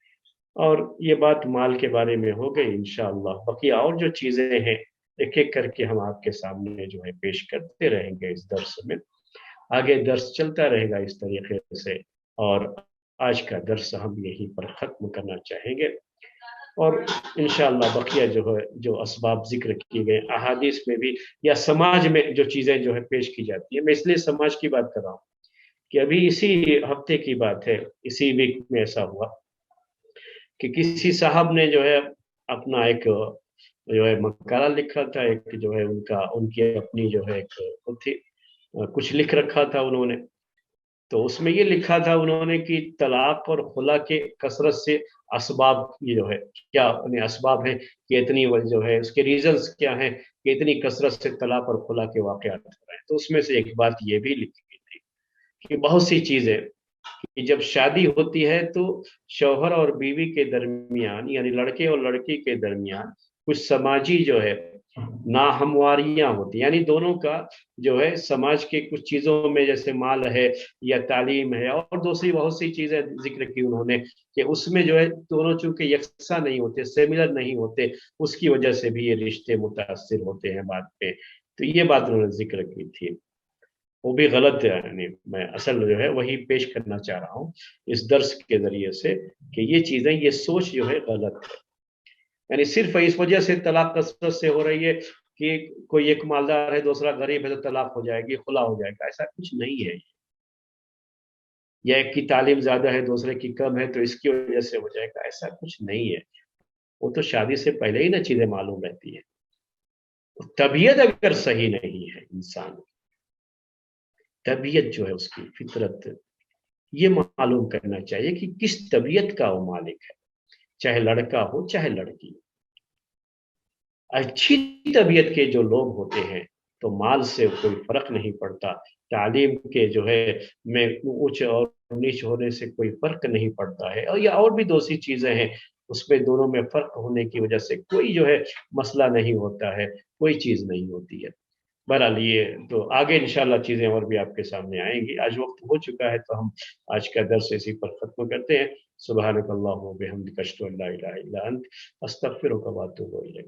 और ये बात माल के बारे में हो गई। इंशाअल्लाह बाकी और जो चीजें हैं एक एक करके हम आपके सामने जो है पेश करते रहेंगे इस दर्स में। आगे दर्स चलता रहेगा इस तरीके से, और आज का दर्स हम यहीं पर ख़त्म करना चाहेंगे। और इंशाअल्लाह बकिया जो है जो असबाब जिक्र किए गए अहादीस में भी या समाज में जो चीज़ें जो है पेश की जाती है, मैं इसलिए समाज की बात कर रहा हूँ कि अभी इसी हफ्ते की बात है, इसी वीक में ऐसा हुआ कि किसी साहब ने जो है अपना एक जो है मकाला लिखा था, एक जो है उनकी अपनी जो है एक वो थी, कुछ लिख रखा था उन्होंने। तो उसमें ये लिखा था उन्होंने कि तलाक और खुला के कसरत से असबाब ये जो है क्या अपने असबाब हैं कि इतनी जो है उसके रीजंस क्या हैं कि इतनी कसरत से तलाक और खुला के वाकयात हो रहे हैं। तो उसमें से एक बात ये भी लिखी गई थी कि बहुत सी चीजें کہ جب شادی ہوتی ہے تو شوہر اور بیوی کے درمیان یعنی لڑکے اور لڑکی کے درمیان کچھ سماجی جو ہے ناہمواریاں ہوتی ہیں، یعنی دونوں کا جو ہے سماج کے کچھ چیزوں میں جیسے مال ہے یا تعلیم ہے اور دوسری بہت سی چیزیں ذکر کی انہوں نے کہ اس میں جو ہے دونوں چونکہ یکساں نہیں ہوتے، سیملر نہیں ہوتے، اس کی وجہ سے بھی یہ رشتے متاثر ہوتے ہیں بعد پہ. تو یہ بات انہوں نے ذکر کی تھی، وہ بھی غلط ہے. یعنی میں اصل جو ہے وہی پیش کرنا چاہ رہا ہوں اس درس کے ذریعے سے کہ یہ چیزیں، یہ سوچ جو ہے غلط ہے. یعنی صرف اس وجہ سے طلاق کثرت سے ہو رہی ہے کہ کوئی ایک مالدار ہے دوسرا غریب ہے تو طلاق ہو جائے گی، خلا ہو جائے گا، ایسا کچھ نہیں ہے. یا ایک کی تعلیم زیادہ ہے دوسرے کی کم ہے تو اس کی وجہ سے ہو جائے گا، ایسا کچھ نہیں ہے. وہ تو شادی سے پہلے ہی نا چیزیں معلوم رہتی ہیں. طبیعت اگر صحیح نہیں ہے انسان کی، طبیعت جو ہے اس کی فطرت، یہ معلوم کرنا چاہیے کہ کس طبیعت کا وہ مالک ہے، چاہے لڑکا ہو چاہے لڑکی. اچھی طبیعت کے جو لوگ ہوتے ہیں تو مال سے کوئی فرق نہیں پڑتا، تعلیم کے جو ہے میں اونچ اور نیچ ہونے سے کوئی فرق نہیں پڑتا ہے، اور یہ اور بھی دوسری چیزیں ہیں اس میں دونوں میں فرق ہونے کی وجہ سے کوئی جو ہے مسئلہ نہیں ہوتا ہے، کوئی چیز نہیں ہوتی ہے. بہرحال یہ تو آگے انشاءاللہ چیزیں اور بھی آپ کے سامنے آئیں گی. آج وقت ہو چکا ہے تو ہم آج کا درس اسی پر ختم کرتے ہیں. سبحانک اللہم و بحمدک اشہد ان لا الہ الا انت استغفرک و اتوب الیک.